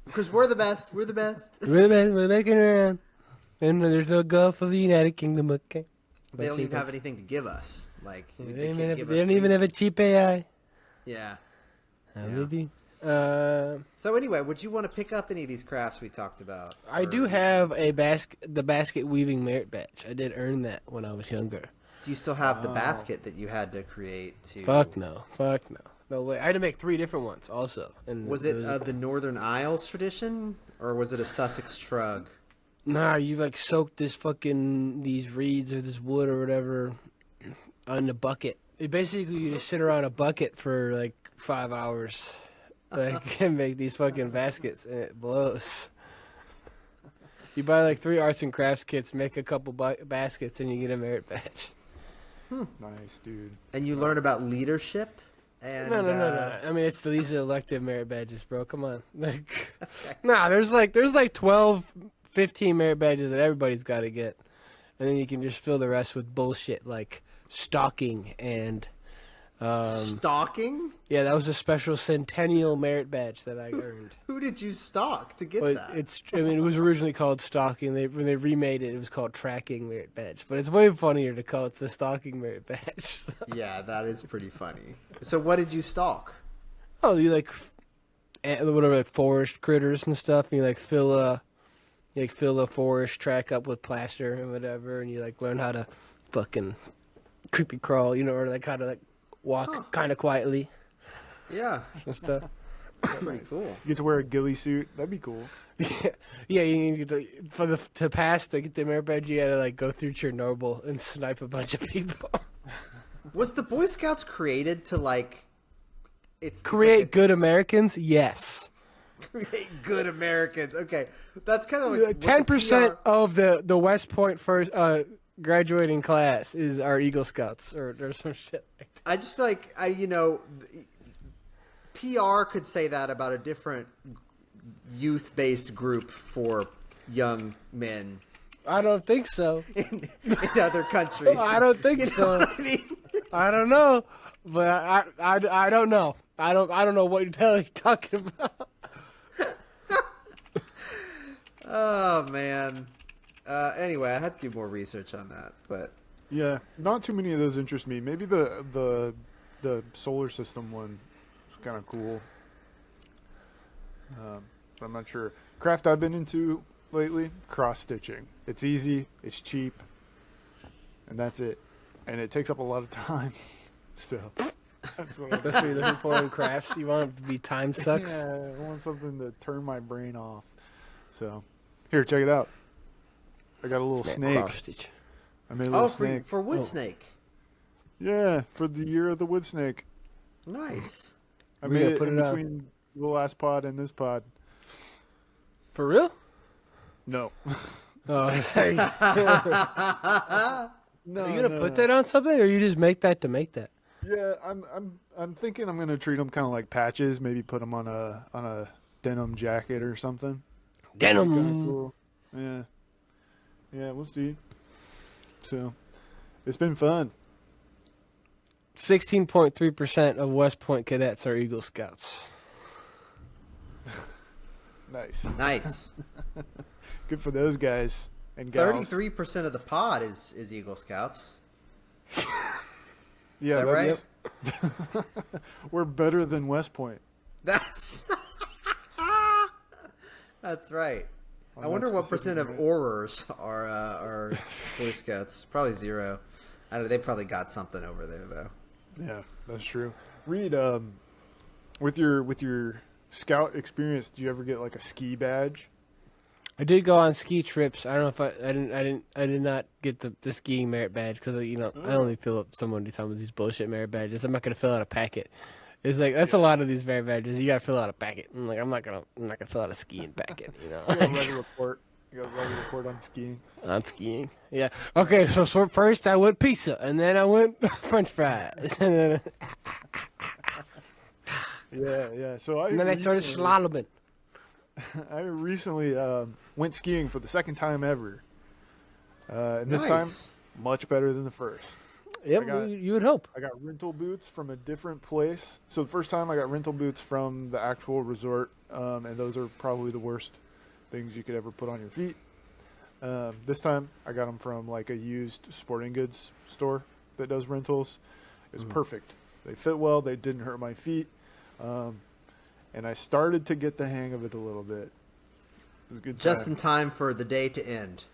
Speaker 2: because we're the best. We're the best.
Speaker 4: We're making around. And there's no Gulf of the United Kingdom, okay?
Speaker 2: They don't even have anything to give us. Like
Speaker 4: They
Speaker 2: they
Speaker 4: don't,
Speaker 2: can't give us
Speaker 4: even
Speaker 2: green-
Speaker 4: have a cheap AI.
Speaker 2: Yeah.
Speaker 4: How
Speaker 2: Yeah.
Speaker 4: would you?
Speaker 2: So anyway, would you want to pick up any of these crafts we talked about?
Speaker 4: I
Speaker 2: Or
Speaker 4: do have the basket weaving merit badge. I did earn that when I was younger.
Speaker 2: Do you still have the basket that you had to create to?
Speaker 4: Fuck no. No way. I had to make 3 different ones also. And
Speaker 2: Was it the Northern Isles tradition, or was it a Sussex shrug?
Speaker 4: Nah, you like soak these reeds or this wood or whatever on the bucket. Basically, you just sit around a bucket for like 5 hours, like and make these fucking baskets, and it blows. You buy like 3 arts and crafts kits, make a couple baskets, and you get a merit badge.
Speaker 3: Nice, dude.
Speaker 2: And you learn about leadership. And,
Speaker 4: No. I mean, these are elective merit badges, bro. Come on, like, nah. There's like 12, 15 merit badges that everybody's got to get, and then you can just fill the rest with bullshit like stalking and
Speaker 2: Stalking?
Speaker 4: yeah, that was a special centennial merit badge that I earned.
Speaker 2: Who did you stalk to get
Speaker 4: But
Speaker 2: that?
Speaker 4: it was originally called stalking. When they remade it, it was called tracking merit badge. But it's way funnier to call it the stalking merit badge.
Speaker 2: Yeah, that is pretty funny. So what did you stalk?
Speaker 4: Oh, you like whatever, like forest critters and stuff. And you like fill a forest track up with plaster and whatever, and you like learn how to fucking creepy crawl, or like how to like walk kind of quietly
Speaker 2: Yeah,
Speaker 4: and stuff.
Speaker 2: that's pretty cool.
Speaker 3: You get to wear a ghillie suit. That'd be cool.
Speaker 4: Yeah, you need to pass to get the merit badge. You gotta like go through Chernobyl and snipe a bunch of people.
Speaker 2: Was the Boy Scouts created to like? It's
Speaker 4: Create
Speaker 2: like
Speaker 4: good Americans, yes.
Speaker 2: create good Americans. Okay, that's kind of like what the
Speaker 4: 10%
Speaker 2: PR
Speaker 4: of the West Point first graduating class is our Eagle Scouts or some shit like that.
Speaker 2: I just feel like PR could say that about a different youth-based group for young men
Speaker 4: I don't think so.
Speaker 2: in other countries.
Speaker 4: I don't think
Speaker 2: You know
Speaker 4: so.
Speaker 2: what I mean?
Speaker 4: I don't know, but I don't know. I don't know what you're talking about.
Speaker 2: Oh man. Anyway, I had to do more research on that, but
Speaker 3: Yeah, not too many of those interest me. Maybe the solar system one is kind of cool. But I'm not sure. Craft I've been into lately, cross stitching. It's easy, it's cheap, and that's it. And it takes up a lot of time. So that's what
Speaker 4: That's what you're looking for in crafts. You want it to be time sucks.
Speaker 3: Yeah, I want something to turn my brain off. So here, check it out. I got a little snake.
Speaker 4: Cross stitch.
Speaker 3: I made a little
Speaker 2: oh,
Speaker 3: snake.
Speaker 2: for wood snake.
Speaker 3: Yeah, for the year of the wood snake.
Speaker 2: Nice.
Speaker 3: I
Speaker 4: We
Speaker 3: made
Speaker 4: gotta
Speaker 3: it
Speaker 4: put
Speaker 3: in
Speaker 4: it on.
Speaker 3: between the last pod and this pod.
Speaker 4: For real?
Speaker 3: No.
Speaker 4: Oh, it's like,
Speaker 3: No,
Speaker 4: are you gonna put that on something, or you just make that to make that?
Speaker 3: Yeah, I'm thinking I'm gonna treat them kind of like patches. Maybe put them on a denim jacket or something.
Speaker 4: Denim.
Speaker 3: Kinda cool. Yeah. Yeah, we'll see. So, it's been fun.
Speaker 4: 16.3% of West Point cadets are Eagle Scouts.
Speaker 3: Nice.
Speaker 2: Nice.
Speaker 3: Good for those guys and gals.
Speaker 2: 33% of the pod is Eagle Scouts.
Speaker 3: Yeah,
Speaker 2: Is that
Speaker 3: that's,
Speaker 2: right?
Speaker 3: we're better than West Point.
Speaker 2: That's that's right.
Speaker 3: On
Speaker 2: I wonder
Speaker 3: that
Speaker 2: what percent of
Speaker 3: specific
Speaker 2: Aurors are Boy Scouts. Probably 0. I don't know. They probably got something over there though.
Speaker 3: Yeah, that's true. Reed, with your scout experience, do you ever get like a ski badge?
Speaker 4: I did go on ski trips. I don't know if I did not get the skiing merit badge because I only fill up so many times with these bullshit merit badges. I'm not gonna fill out a packet. It's like that's a lot of these merit badges. You gotta fill out a packet. I'm not gonna fill out a skiing packet.
Speaker 3: A regular report. You got to report on skiing.
Speaker 4: On skiing. Yeah. Okay, so first I went pizza, and then I went French fries, and
Speaker 3: Yeah. So
Speaker 4: then I started slaloming.
Speaker 3: I recently went skiing for the second time ever. And this time, much better than the first.
Speaker 4: Yep, you would hope.
Speaker 3: I got rental boots from a different place. So the first time I got rental boots from the actual resort, and those are probably the worst things you could ever put on your feet. This time I got them from like a used sporting goods store that does rentals. It was perfect. They fit well. They didn't hurt my feet. And I started to get the hang of it a little bit. It was a good time.
Speaker 2: Just in time for the day to end.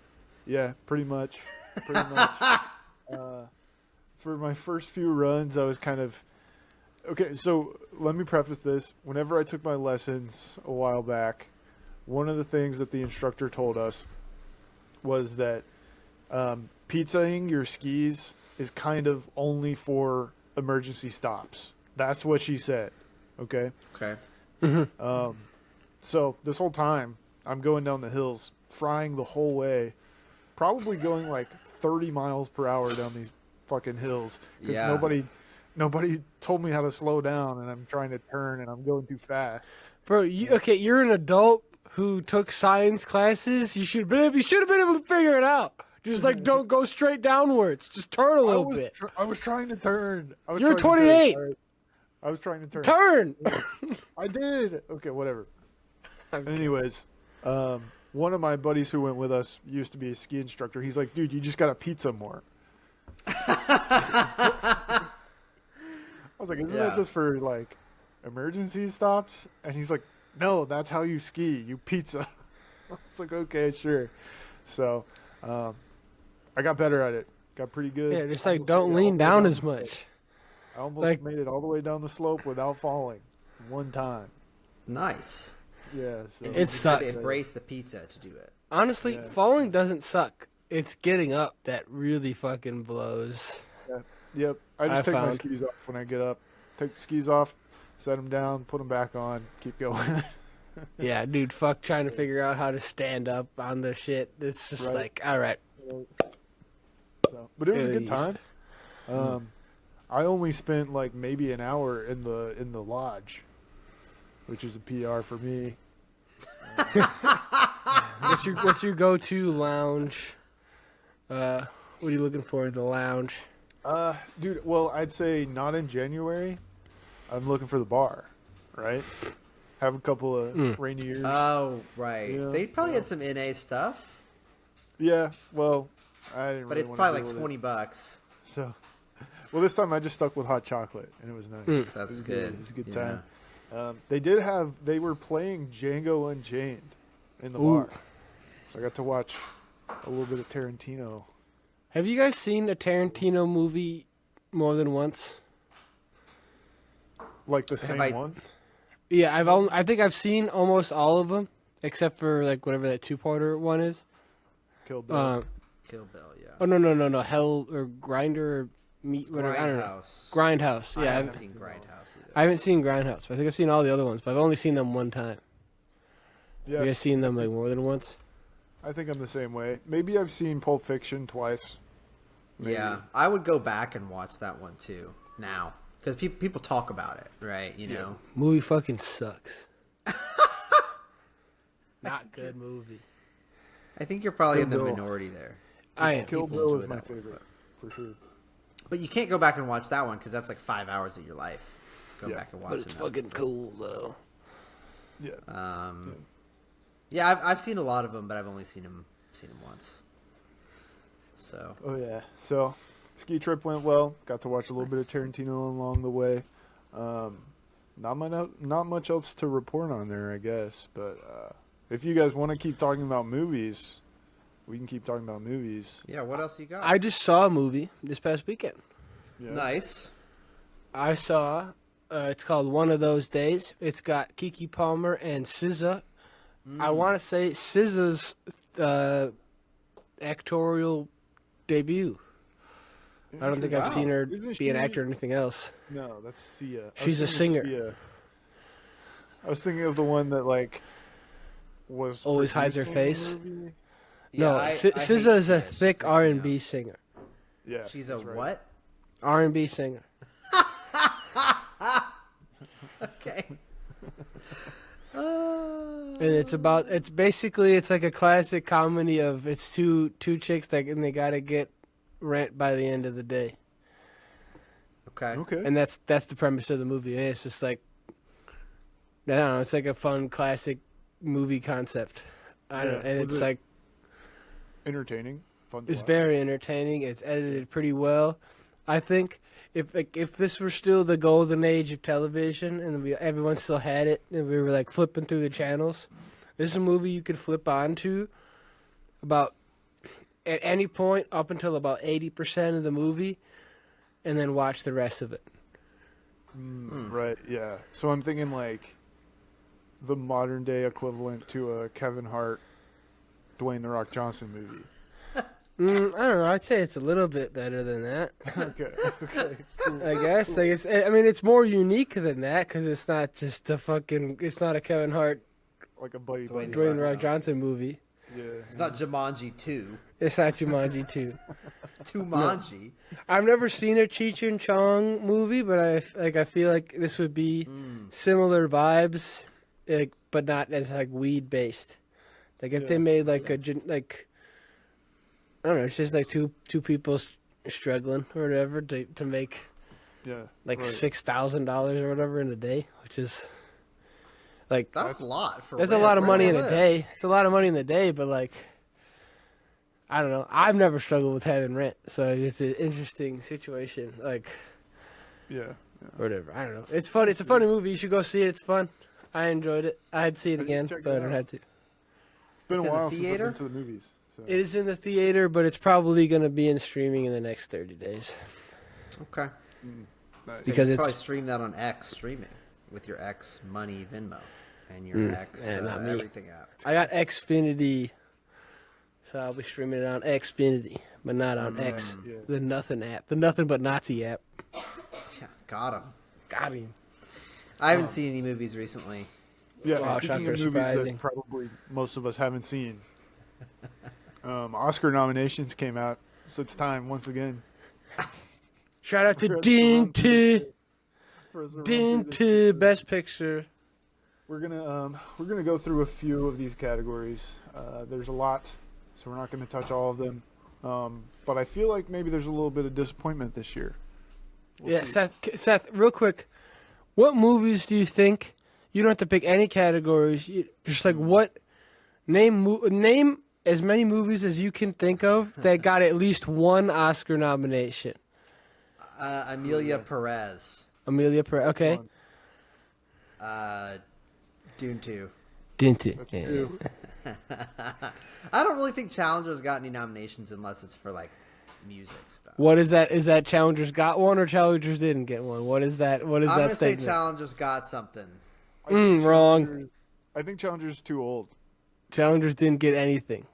Speaker 3: Yeah, pretty much. For my first few runs, I was kind of... Okay, so let me preface this. Whenever I took my lessons a while back, one of the things that the instructor told us was that pizzaing your skis is kind of only for emergency stops. That's what she said. Okay?
Speaker 2: Okay.
Speaker 3: So this whole time, I'm going down the hills, frying the whole way, probably going like 30 miles per hour down these fucking hills because nobody told me how to slow down, and I'm trying to turn and I'm going too fast.
Speaker 4: Bro, you're an adult who took science classes. You should have been able to figure it out. Just like don't go straight downwards. Just turn a little bit.
Speaker 3: I was trying to turn.
Speaker 4: You're 28.
Speaker 3: I was trying to turn.
Speaker 4: Turn.
Speaker 3: I did. Okay, whatever. Anyways, one of my buddies who went with us used to be a ski instructor. He's like, dude, you just got to pizza more. I was like, isn't that just for like emergency stops? And he's like, no, that's how you ski. You pizza. I was like, okay, sure. So, I got better at it. Got pretty good.
Speaker 4: Yeah, just like don't lean down as much.
Speaker 3: I almost made it all the way down the slope without falling one time.
Speaker 2: Nice.
Speaker 3: Yeah. So
Speaker 4: It sucks.
Speaker 2: Embrace the pizza to do it.
Speaker 4: Honestly, falling doesn't suck. It's getting up that really fucking blows.
Speaker 3: Yeah. Yep. I just take my skis off when I get up. Take the skis off, set them down, put them back on, keep going.
Speaker 4: Yeah, dude, fuck trying to figure out how to stand up on this shit. It's just like, all right.
Speaker 3: So, but it was a good time. I only spent like maybe an hour in the lodge, which is a PR for me.
Speaker 4: What's your go-to lounge? What are you looking for in the lounge?
Speaker 3: Dude, well, I'd say not in January. I'm looking for the bar, right? Have a couple of Rainiers.
Speaker 2: Oh, right.
Speaker 3: You know,
Speaker 2: They probably had some NA stuff.
Speaker 3: Yeah, well, I didn't
Speaker 2: But
Speaker 3: really
Speaker 2: it's
Speaker 3: want to
Speaker 2: probably like $20.
Speaker 3: So, well, this time I just stuck with hot chocolate, and it was nice.
Speaker 2: That's
Speaker 3: It
Speaker 2: good.
Speaker 3: was a good
Speaker 2: Yeah.
Speaker 3: time. They were playing Django Unchained in the
Speaker 4: Ooh.
Speaker 3: bar. So I got to watch a little bit of Tarantino.
Speaker 4: Have you guys seen a Tarantino movie more than once?
Speaker 3: Like the same one?
Speaker 4: Yeah, I think I've seen almost all of them, except for like whatever that two-parter one is.
Speaker 3: Kill Bill.
Speaker 2: Kill Bill, yeah.
Speaker 4: Oh no, Hell or Grinder or Meat, whatever. I don't know. Grindhouse. Yeah,
Speaker 2: I haven't seen Grindhouse either.
Speaker 4: I haven't seen Grindhouse. But I think I've seen all the other ones, but I've only seen them one time.
Speaker 3: Yeah,
Speaker 4: You guys seen them like more than once?
Speaker 3: I think I'm the same way. Maybe I've seen Pulp Fiction twice. Maybe.
Speaker 2: Yeah, I would go back and watch that one too now because people talk about it, right? You know,
Speaker 4: Movie fucking sucks. Not good movie.
Speaker 2: I think you're probably
Speaker 3: Kill
Speaker 2: in the
Speaker 3: Bill.
Speaker 2: minority there.
Speaker 4: I am.
Speaker 3: Kill
Speaker 2: People
Speaker 3: Bill
Speaker 2: enjoy
Speaker 3: is my
Speaker 2: that one,
Speaker 3: favorite, for sure.
Speaker 2: But you can't go back and watch that one because that's like 5 hours of your life. Go
Speaker 3: Yeah.
Speaker 2: back and watch
Speaker 4: But it's
Speaker 2: it.
Speaker 4: fucking cool though.
Speaker 3: Yeah.
Speaker 2: Yeah, I've seen a lot of them, but I've only seen them once. So
Speaker 3: Oh yeah. So, ski trip went well. Got to watch a little bit of Tarantino along the way. Not much else to report on there, I guess. But if you guys want to keep talking about movies, we can keep talking about movies.
Speaker 2: yeah, what else you got?
Speaker 4: I just saw a movie this past weekend.
Speaker 3: Yeah.
Speaker 2: Nice.
Speaker 4: I saw. It's called One of Those Days. It's got Keke Palmer and SZA. I want to say SZA's actorial debut. I don't think I've seen her
Speaker 3: Isn't
Speaker 4: be an
Speaker 3: she-
Speaker 4: actor or anything else.
Speaker 3: No, that's Sia.
Speaker 4: She's a singer.
Speaker 3: I was thinking of the one that like was
Speaker 4: Always hides her
Speaker 3: produced in the
Speaker 4: face?
Speaker 3: movie.
Speaker 4: No,
Speaker 2: I
Speaker 4: SZA is
Speaker 2: hate
Speaker 4: a
Speaker 2: Sia. She
Speaker 4: thick
Speaker 2: freaks me
Speaker 4: R&B
Speaker 2: out.
Speaker 4: singer.
Speaker 3: Yeah,
Speaker 2: She's a
Speaker 3: that's right.
Speaker 2: what?
Speaker 4: R&B singer.
Speaker 2: Okay.
Speaker 4: And it's like a classic comedy of it's two chicks and they gotta get rent by the end of the day.
Speaker 2: Okay.
Speaker 3: Okay.
Speaker 4: And that's the premise of the movie. And it's just like, I don't know, it's like a fun classic movie concept. I don't know, and
Speaker 3: Was
Speaker 4: it's
Speaker 3: it
Speaker 4: like
Speaker 3: entertaining, fun. To
Speaker 4: it's
Speaker 3: watch?
Speaker 4: very entertaining. It's edited pretty well. I think if this were still the golden age of television and everyone still had it and we were like flipping through the channels, this is a movie you could flip onto about at any point up until about 80% of the movie and then watch the rest of it.
Speaker 3: Right. Yeah. So I'm thinking like the modern day equivalent to a Kevin Hart, Dwayne the Rock Johnson movie.
Speaker 4: I don't know. I'd say it's a little bit better than that.
Speaker 3: Okay. Cool.
Speaker 4: I guess. It's more unique than that because it's not just it's not a Kevin Hart,
Speaker 3: Like a buddy.
Speaker 2: Dwayne
Speaker 4: Dwayne The
Speaker 2: Rock
Speaker 4: Rock Johnson movie.
Speaker 3: Yeah.
Speaker 2: It's not Jumanji 2.
Speaker 4: It's not Jumanji 2.
Speaker 2: Tumanji.
Speaker 4: I've never seen a Cheech and Chong movie, but I feel like this would be similar vibes, but not as like weed based. Like if they made like I don't know, it's just like two people struggling or whatever to make
Speaker 3: Yeah.
Speaker 4: like
Speaker 3: right.
Speaker 4: $6,000 or whatever in a day, which is like
Speaker 2: That's a lot for
Speaker 4: that's a
Speaker 2: rent.
Speaker 4: lot of
Speaker 2: Where
Speaker 4: money
Speaker 2: do
Speaker 4: in
Speaker 2: you
Speaker 4: a
Speaker 2: live?
Speaker 4: day. It's a lot of money in a day, but like I don't know. I've never struggled with having rent, so it's an interesting situation. Like
Speaker 3: Yeah.
Speaker 4: whatever. I don't know. It's fun. It's a funny movie. You should go see it. It's fun. I enjoyed it. I'd see it
Speaker 3: I need to
Speaker 4: again,
Speaker 3: check it
Speaker 4: but I don't
Speaker 3: out.
Speaker 4: have to.
Speaker 3: It's been
Speaker 2: It's
Speaker 3: a
Speaker 2: in the
Speaker 3: while since I've
Speaker 2: theater?
Speaker 3: been to the movies. So.
Speaker 4: It is in the theater, but it's probably going to be in streaming in the next 30 days
Speaker 2: Okay.
Speaker 3: Nice.
Speaker 4: because
Speaker 2: you
Speaker 4: it's
Speaker 2: probably stream that on X streaming with your X Money Venmo and your X
Speaker 4: not me.
Speaker 2: everything app.
Speaker 4: I got Xfinity, so I'll be streaming it on Xfinity, but not on X,
Speaker 3: yeah.
Speaker 4: the Nothing app, the Nothing But Nazi app.
Speaker 2: Yeah, got him.
Speaker 4: Got him.
Speaker 2: I haven't seen any movies recently.
Speaker 3: Yeah,
Speaker 4: Wow,
Speaker 3: speaking
Speaker 4: shocker
Speaker 3: of movies
Speaker 4: surprising.
Speaker 3: that probably most of us haven't seen, Oscar nominations came out, so it's time once again.
Speaker 4: Shout out to
Speaker 3: For us to run
Speaker 4: Dean
Speaker 3: through-
Speaker 4: T.
Speaker 3: for us to run
Speaker 4: Dean
Speaker 3: through this.
Speaker 4: T. Best Picture.
Speaker 3: We're gonna go through a few of these categories. There's a lot, so we're not gonna touch all of them. But I feel like maybe there's a little bit of disappointment this year. We'll
Speaker 4: Yeah,
Speaker 3: see.
Speaker 4: Seth, real quick, what movies do you think? You don't have to pick any categories. Just like what name as many movies as you can think of that got at least one Oscar nomination.
Speaker 2: Amelia Perez.
Speaker 4: Amelia Perez. Okay,
Speaker 2: Dune 2.
Speaker 4: didn't it?
Speaker 3: That's
Speaker 4: Yeah.
Speaker 3: two.
Speaker 2: I don't really think Challengers got any nominations unless it's for like music stuff.
Speaker 4: What is that? Is that Challengers got one or Challengers didn't get one? What is that? What is
Speaker 2: I'm
Speaker 4: that
Speaker 2: gonna say
Speaker 4: statement?
Speaker 2: Challengers got something.
Speaker 3: I think
Speaker 4: Wrong.
Speaker 3: I think Challenger's too old.
Speaker 4: Challengers didn't get anything.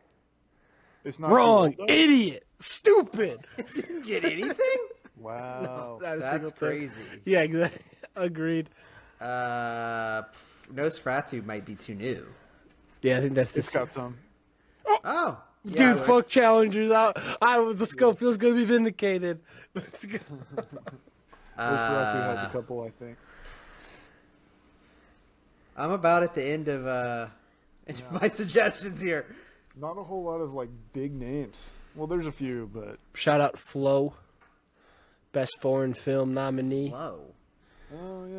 Speaker 3: It's not
Speaker 4: Wrong,
Speaker 3: Too old, though?
Speaker 4: idiot, stupid.
Speaker 2: Didn't get anything?
Speaker 3: Wow.
Speaker 4: Not a
Speaker 2: That's
Speaker 4: single thing.
Speaker 2: crazy.
Speaker 4: Yeah, exactly. Agreed.
Speaker 2: Nosferatu might be too new.
Speaker 4: Yeah, I think that's
Speaker 3: It's
Speaker 4: the
Speaker 3: got some.
Speaker 2: Oh,
Speaker 4: dude.
Speaker 2: yeah,
Speaker 4: Fuck Challengers. Let's go. Feels good to be vindicated. Let's go.
Speaker 3: Nosferatu has a couple, I think.
Speaker 2: I'm about at the end of my suggestions here.
Speaker 3: Not a whole lot of like big names. Well, there's a few, but
Speaker 4: Shout out Flo, best foreign film nominee,
Speaker 2: Whoa.
Speaker 3: oh yeah,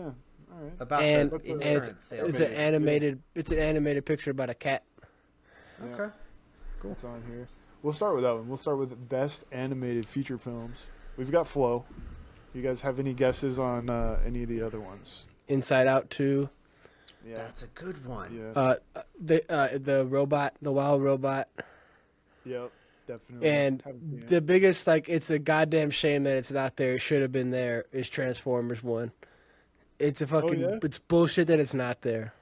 Speaker 3: all right.
Speaker 2: About
Speaker 4: and
Speaker 2: the
Speaker 3: it's-
Speaker 2: insurance sales.
Speaker 4: it's an animated. It's an animated picture about a cat.
Speaker 3: Yeah,
Speaker 2: Okay.
Speaker 3: it's on here. We'll start with that one. We'll start with best animated feature films. We've got Flow. You guys have any guesses on any of the other ones?
Speaker 4: Inside Out 2.
Speaker 3: Yeah,
Speaker 2: That's a good one.
Speaker 3: yeah,
Speaker 4: The robot, the wild robot,
Speaker 3: yep, definitely.
Speaker 4: and
Speaker 3: Haven't seen it.
Speaker 4: the biggest it's a goddamn shame that it's not there. It should have been there. Is Transformers 1. It's a fucking.
Speaker 3: yeah?
Speaker 4: It's bullshit that it's not there.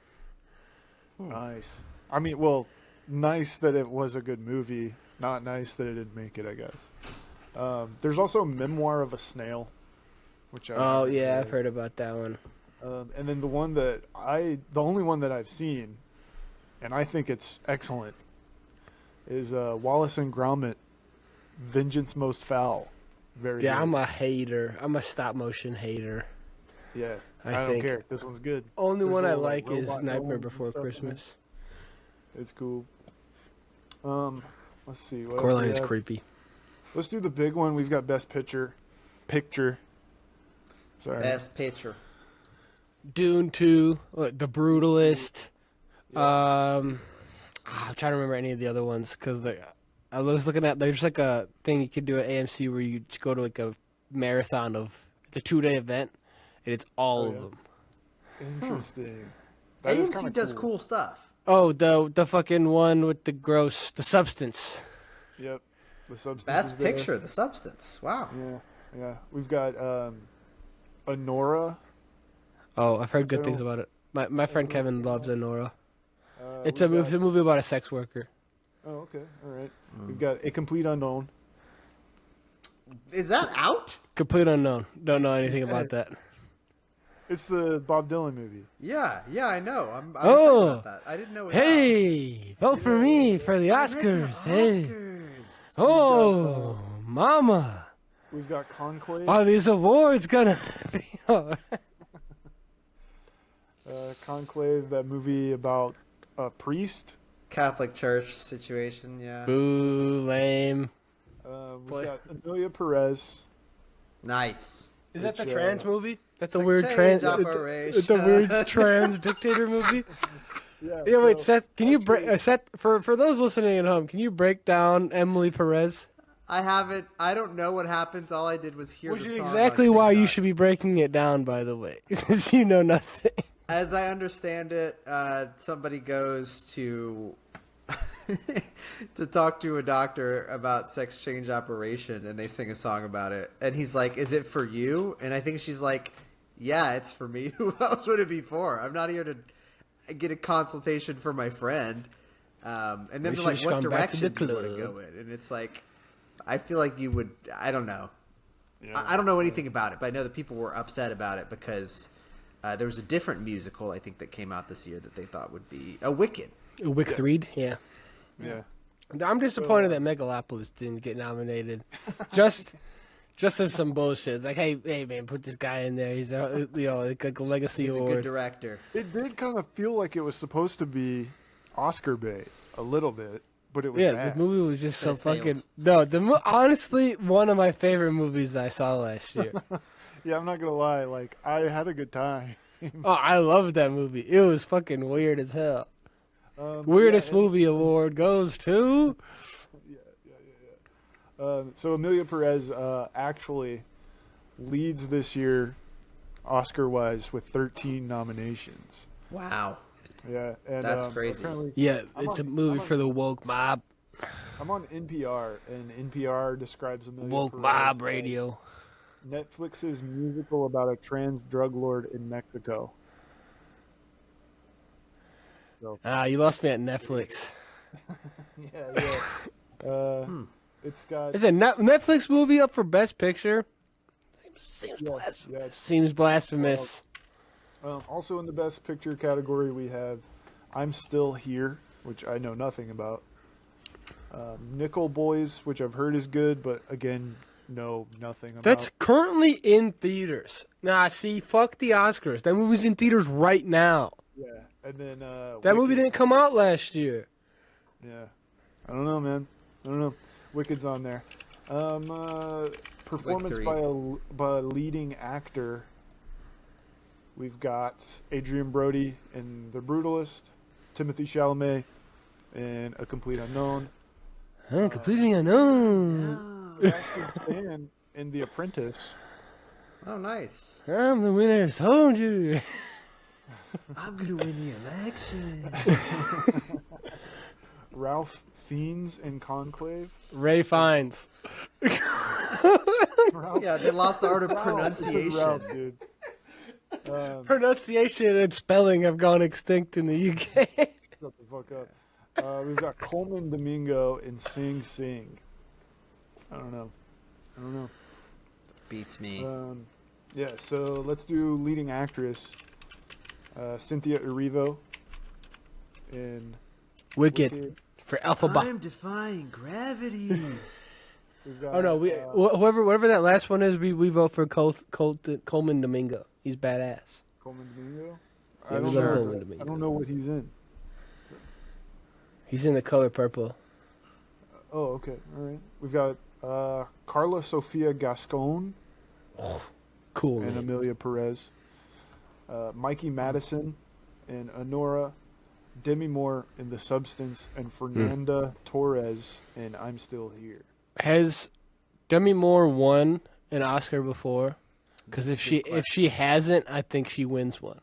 Speaker 3: Nice. I mean, well, nice that it was a good movie. Not nice that it didn't make it, I guess. There's also Memoir of a Snail, which
Speaker 4: Oh yeah, I've heard about that one.
Speaker 3: And then the only one that I've seen, and I think it's excellent, is Wallace and Gromit, Vengeance Most Foul. Very
Speaker 4: Yeah,
Speaker 3: good.
Speaker 4: I'm a hater. I'm a stop motion hater.
Speaker 3: Yeah,
Speaker 4: I
Speaker 3: I don't
Speaker 4: think.
Speaker 3: care. This one's good.
Speaker 4: Only
Speaker 3: There's
Speaker 4: one I
Speaker 3: little,
Speaker 4: like is
Speaker 3: robot
Speaker 4: Nightmare
Speaker 3: gnomes and
Speaker 4: Before
Speaker 3: stuff in
Speaker 4: Christmas.
Speaker 3: it. It's cool. Let's see. What else
Speaker 4: Coraline
Speaker 3: we
Speaker 4: is
Speaker 3: have?
Speaker 4: creepy.
Speaker 3: Let's do the big one. We've got Best Picture. Sorry.
Speaker 2: Best picture.
Speaker 4: Dune 2, The Brutalist.
Speaker 3: Yeah.
Speaker 4: I'm trying to remember any of the other ones because I was looking at there's like a thing you could do at AMC where you just go to like a marathon of it's a 2-day event and it's all
Speaker 3: Oh,
Speaker 4: of
Speaker 3: yeah.
Speaker 4: them.
Speaker 3: Interesting. That is
Speaker 2: AMC
Speaker 3: kinda
Speaker 2: does cool stuff.
Speaker 4: Oh, the fucking one with the Substance.
Speaker 3: Yep. The Substance.
Speaker 2: Best
Speaker 3: is there.
Speaker 2: picture, The Substance. Wow.
Speaker 3: Yeah. We've got Anora.
Speaker 4: Oh, I've heard good
Speaker 3: I
Speaker 4: things
Speaker 3: don't-
Speaker 4: about it. My friend Kevin loves Anora. It's
Speaker 3: we've
Speaker 4: a movie about a sex worker.
Speaker 3: Oh, okay. All right. We've got A Complete Unknown.
Speaker 2: Is that out?
Speaker 4: Complete unknown. Don't know anything about that.
Speaker 3: It's the Bob Dylan movie.
Speaker 2: Yeah, I know. I'm
Speaker 4: Oh.
Speaker 2: excited about that. I didn't know it was out.
Speaker 4: Hey, vote for me for the
Speaker 2: I read the
Speaker 4: Oscars. Hey.
Speaker 2: Oscars.
Speaker 4: Oh, mama.
Speaker 3: We've got Conclave.
Speaker 4: Are these awards gonna be?
Speaker 3: Conclave, that movie about a priest.
Speaker 2: Catholic Church situation, yeah.
Speaker 4: Boo, lame.
Speaker 3: We've got Amelia Perez.
Speaker 2: Nice.
Speaker 4: Is that the
Speaker 3: Which,
Speaker 4: trans movie? That's the
Speaker 2: sex
Speaker 4: weird
Speaker 2: change
Speaker 4: trans.
Speaker 2: operation.
Speaker 4: The weird trans dictator movie. Yeah, wait,
Speaker 3: so
Speaker 4: Seth. Can you break? Seth, for those listening at home, can you break down Emily Perez?
Speaker 2: I haven't. I don't know what happens. All I did was hear
Speaker 4: Which
Speaker 2: the
Speaker 4: is
Speaker 2: song
Speaker 4: exactly
Speaker 2: on
Speaker 4: why you
Speaker 2: TikTok.
Speaker 4: should be breaking it down, by the way, since you know nothing.
Speaker 2: As I understand it, somebody goes to to talk to a doctor about sex change operation, and they sing a song about it. And he's like, "Is it for you?" And I think she's like, "Yeah, it's for me. Who else would it be for? I'm not here to get a consultation for my friend." And then
Speaker 4: We
Speaker 2: they're like,
Speaker 4: should
Speaker 2: "What
Speaker 4: come back to
Speaker 2: direction
Speaker 4: the
Speaker 2: do you want to
Speaker 4: club."
Speaker 2: go in?" And it's like, I feel like you would. I don't know.
Speaker 3: Yeah.
Speaker 2: I don't know anything about it, but I know that people were upset about it because there was a different musical, I think, that came out this year that they thought would be a Wicked.
Speaker 4: Wicked Reed, yeah.
Speaker 3: Yeah.
Speaker 4: I'm disappointed that Megalopolis didn't get nominated. Just as some bullshit. It's like, hey, man, put this guy in there. He's like a legacy
Speaker 2: He's a good
Speaker 4: award.
Speaker 2: director.
Speaker 3: It did kind of feel like it was supposed to be Oscar bait a little bit, but it was
Speaker 4: Yeah,
Speaker 3: bad.
Speaker 4: the movie was just so
Speaker 2: It failed.
Speaker 4: fucking. No, honestly, one of my favorite movies I saw last year.
Speaker 3: Yeah, I'm not gonna lie. Like, I had a good time.
Speaker 4: Oh, I loved that movie. It was fucking weird as hell. Weirdest movie award goes to.
Speaker 3: So Amelia Perez actually leads this year, Oscar-wise, with 13 nominations.
Speaker 2: Wow.
Speaker 3: Yeah, and
Speaker 2: That's crazy.
Speaker 3: apparently-
Speaker 4: Yeah,
Speaker 3: I'm
Speaker 4: it's a
Speaker 3: on-
Speaker 4: movie
Speaker 3: I'm on-
Speaker 4: for the woke mob.
Speaker 3: I'm on NPR, and NPR describes Amelia
Speaker 4: Woke
Speaker 3: Perez
Speaker 4: mob
Speaker 3: as
Speaker 4: radio.
Speaker 3: Netflix's musical about a trans drug lord in Mexico. So,
Speaker 4: You lost me at Netflix.
Speaker 3: yeah. It's got
Speaker 4: Is a Netflix movie up for Best Picture? Seems
Speaker 3: Yes,
Speaker 4: blasphemous.
Speaker 3: yes.
Speaker 4: Seems blasphemous.
Speaker 3: Also in the Best Picture category, we have I'm Still Here, which I know nothing about. Nickel Boys, which I've heard is good, but again, know nothing about.
Speaker 4: That's currently in theaters. Nah, see, fuck the Oscars. That movie's in theaters right now.
Speaker 3: Yeah, and then
Speaker 4: That movie
Speaker 3: Wicked.
Speaker 4: didn't come out last year.
Speaker 3: Yeah, I don't know, man. I don't know. Wicked's on there. Performance
Speaker 2: Wick
Speaker 3: by a leading actor. We've got Adrian Brody in The Brutalist, Timothy Chalamet in A Complete Unknown,
Speaker 4: Completely unknown.
Speaker 3: Sebastian Stan in The Apprentice,
Speaker 2: Oh, nice.
Speaker 4: I'm the winner, soldier.
Speaker 2: I'm gonna win the election.
Speaker 3: Ralph Fiennes in Conclave.
Speaker 4: Ray Fiennes.
Speaker 3: Ralph,
Speaker 2: Yeah, they lost the art of
Speaker 3: Ralph,
Speaker 2: pronunciation.
Speaker 3: Ralph, dude.
Speaker 4: Pronunciation and spelling have gone extinct in the UK.
Speaker 3: Shut the fuck up. We've got Coleman Domingo in Sing Sing. I don't know.
Speaker 2: Beats me.
Speaker 3: Yeah, so let's do leading actress. Cynthia Erivo in
Speaker 4: Wicked. for Alphaba.
Speaker 2: I'm defying gravity.
Speaker 3: We've got,
Speaker 4: Oh no, whoever that last one is, we vote for Coleman Domingo. He's badass.
Speaker 3: Coleman Domingo.
Speaker 4: Yeah, we love Coleman Domingo.
Speaker 3: I don't know what he's in.
Speaker 4: He's in The Color Purple.
Speaker 3: Oh, okay, all right. We've got Carla Sofia Gascon
Speaker 4: Cool
Speaker 3: and
Speaker 4: name.
Speaker 3: Amelia Perez, Mikey Madison and Honora, Demi Moore in The Substance, and Fernanda Torres in I'm Still Here.
Speaker 4: Has Demi Moore won an Oscar before? Because if she hasn't, I think she wins one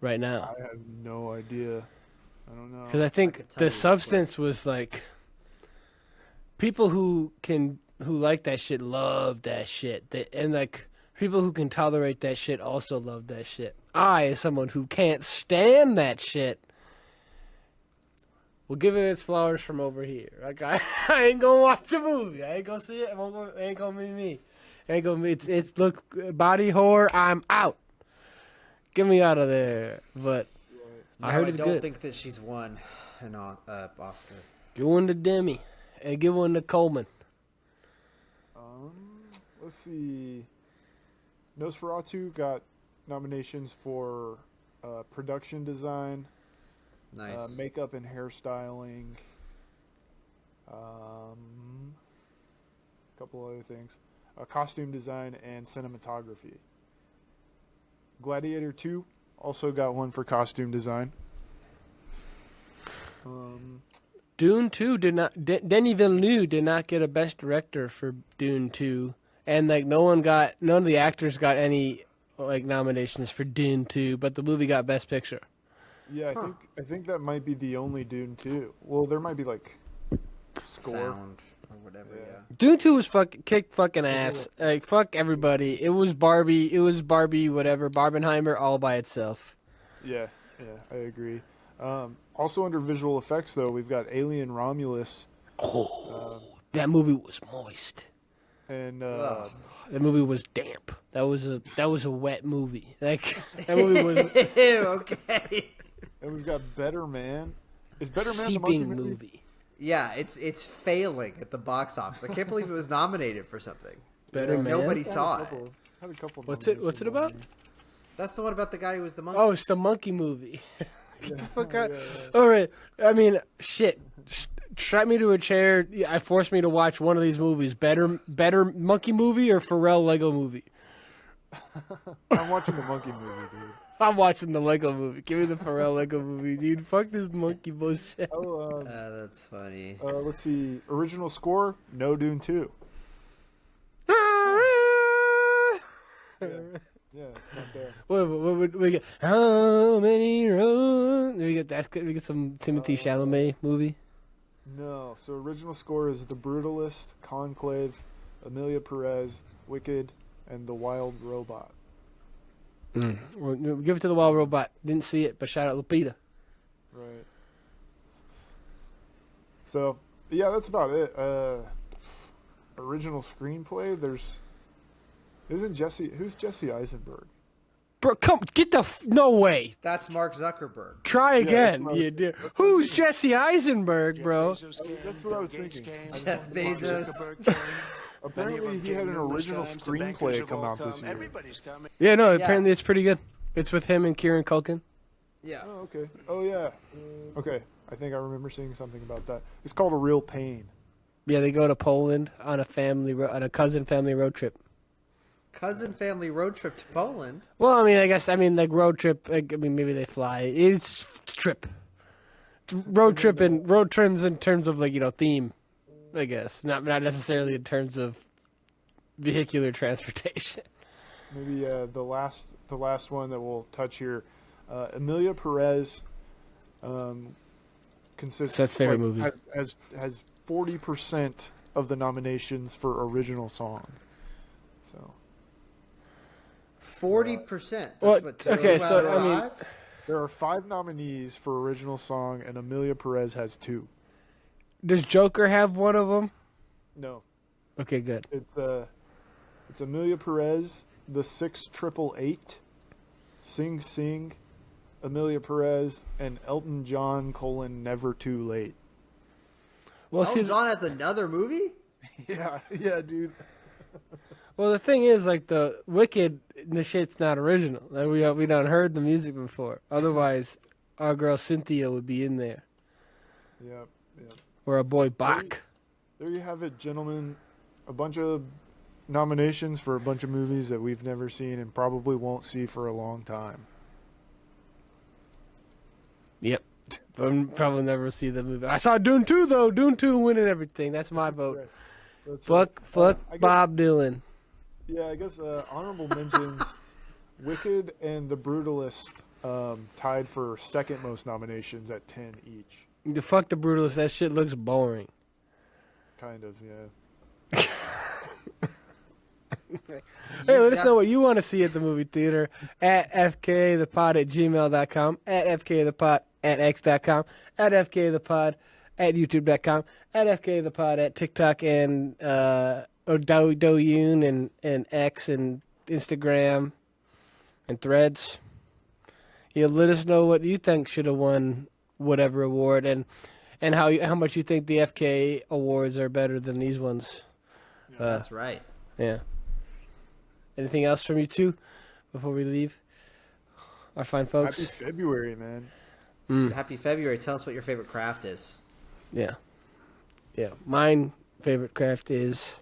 Speaker 4: right now.
Speaker 3: I have no idea. I don't know.
Speaker 4: Because I think The Substance was like people who like that shit love that shit, and like people who can tolerate that shit also love that shit. I, as someone who can't stand that shit, will give it its flowers from over here. Like I ain't gonna watch the movie. I ain't gonna see it. It ain't gonna be me. It ain't gonna be. It's look body horror. I'm out. Get me out of there. But
Speaker 2: No,
Speaker 4: I heard it's
Speaker 2: don't
Speaker 4: good.
Speaker 2: think that she's won an Oscar.
Speaker 4: Give one to Demi and give one to Coleman.
Speaker 3: Let's see. Nosferatu got nominations for production design,
Speaker 2: Nice.
Speaker 3: makeup and hairstyling, a couple other things, costume design and cinematography. Gladiator 2 also got one for costume design.
Speaker 4: Dune 2 did not. Denis Villeneuve did not get a Best Director for Dune 2, and like none of the actors got any like nominations for Dune 2, but the movie got Best Picture.
Speaker 3: Yeah, I think that might be the only Dune 2. Well, there might be like score.
Speaker 2: Sound or whatever. Yeah.
Speaker 4: Dune 2 was kick fucking ass. Like fuck everybody. It was Barbie. Whatever. Barbenheimer all by itself.
Speaker 3: Yeah, I agree. Also under visual effects, though, we've got Alien Romulus.
Speaker 4: That movie was moist.
Speaker 3: And
Speaker 4: That movie was damp. That was a wet movie. Like that movie was
Speaker 2: Okay.
Speaker 3: and we've got Better Man. Is Better Man the
Speaker 4: seeping
Speaker 3: monkey
Speaker 4: movie.
Speaker 2: Yeah, it's failing at the box office. I can't believe it was nominated for something.
Speaker 4: Better Man.
Speaker 2: Nobody saw it.
Speaker 3: Had a couple.
Speaker 4: What's it about?
Speaker 2: That's the one about the guy who was the monkey.
Speaker 4: Oh, it's the monkey movie. Get the fuck out.
Speaker 3: Yeah.
Speaker 4: All right. I mean, shit. Strap me to a chair. I forced me to watch one of these movies. Better monkey movie or Pharrell Lego movie?
Speaker 3: I'm watching the monkey movie, dude.
Speaker 4: I'm watching the Lego movie. Give me the Pharrell Lego movie, dude. Fuck this monkey bullshit.
Speaker 3: Oh,
Speaker 2: That's funny.
Speaker 3: let's see. Original score, no Dune 2. Yeah, it's not there.
Speaker 4: What we get? How many roads? We get some Timothy Chalamet movie.
Speaker 3: No. So original score is The Brutalist, Conclave, Amelia Perez, Wicked, and The Wild Robot.
Speaker 4: Well, give it to the Wild Robot. Didn't see it, but shout out Lupita.
Speaker 3: Right. So, yeah, that's about it. Original screenplay, who's Jesse Eisenberg?
Speaker 4: Bro, come get no way.
Speaker 2: That's Mark Zuckerberg.
Speaker 4: Try again.
Speaker 3: that's
Speaker 4: You do. Who's Jesse Eisenberg, bro?
Speaker 3: That's what I was thinking.
Speaker 2: Jeff Bezos.
Speaker 3: Apparently, he had an original screenplay come out this year.
Speaker 4: Yeah, no. Apparently, it's pretty good. It's with him and Kieran Culkin.
Speaker 2: Yeah.
Speaker 3: Oh, okay. Oh, yeah. Okay. I think I remember seeing something about that. It's called A Real Pain.
Speaker 4: Yeah, they go to Poland on a cousin family road trip.
Speaker 2: Cousin family road trip to Poland.
Speaker 4: Well, like road trip. Like, maybe they fly. It's trip. Road trip and road trips in terms of theme, I guess. Not necessarily in terms of vehicular transportation.
Speaker 3: Maybe the last one that we'll touch here. Amelia Perez consists.
Speaker 4: That's favorite movie.
Speaker 3: Has 40% of the nominations for original song. So
Speaker 2: 40%.
Speaker 4: Well,
Speaker 2: That's
Speaker 4: okay, so,
Speaker 2: out of
Speaker 4: I mean-
Speaker 2: five?
Speaker 3: there are 5 nominees for original song, and Amelia Perez has 2.
Speaker 4: Does Joker have one of them?
Speaker 3: No,
Speaker 4: Okay, good.
Speaker 3: it's Amelia Perez, the 6888, Sing Sing, Amelia Perez, and Elton John: Never Too Late.
Speaker 4: Well, see,
Speaker 2: Elton John has another movie?
Speaker 3: Yeah, dude.
Speaker 4: well, the thing is, like the Wicked, the shit's not original. Like, we done heard the music before. Otherwise, our girl Cynthia would be in there,
Speaker 3: Yep.
Speaker 4: or our boy Bach.
Speaker 3: There you have it, gentlemen. A bunch of nominations for a bunch of movies that we've never seen and probably won't see for a long time.
Speaker 4: Yep. I'll probably never see the movie. I saw Dune 2 though. Dune 2 winning everything. That's my vote.
Speaker 3: That's
Speaker 4: Fuck
Speaker 3: I guess-
Speaker 4: Bob Dylan.
Speaker 3: Yeah, I guess honorable mentions. Wicked and The Brutalist tied for second most nominations at 10 each.
Speaker 4: Fuck The Brutalist. That shit looks boring.
Speaker 3: Kind of, yeah.
Speaker 4: Hey, let us know what you want to see at the movie theater at fkthepod@gmail.com, at fkthepod at x.com, at fkthepod at youtube.com, at fkthepod at TikTok and or Douyin and X and Instagram and Threads. You let us know what you think should have won whatever award and how much you think the FK awards are better than these ones.
Speaker 2: That's right.
Speaker 4: Yeah. Anything else from you two before we leave? Our fine folks.
Speaker 3: Happy February, man.
Speaker 2: Happy February. Tell us what your favorite craft is.
Speaker 4: Yeah. Mine favorite craft is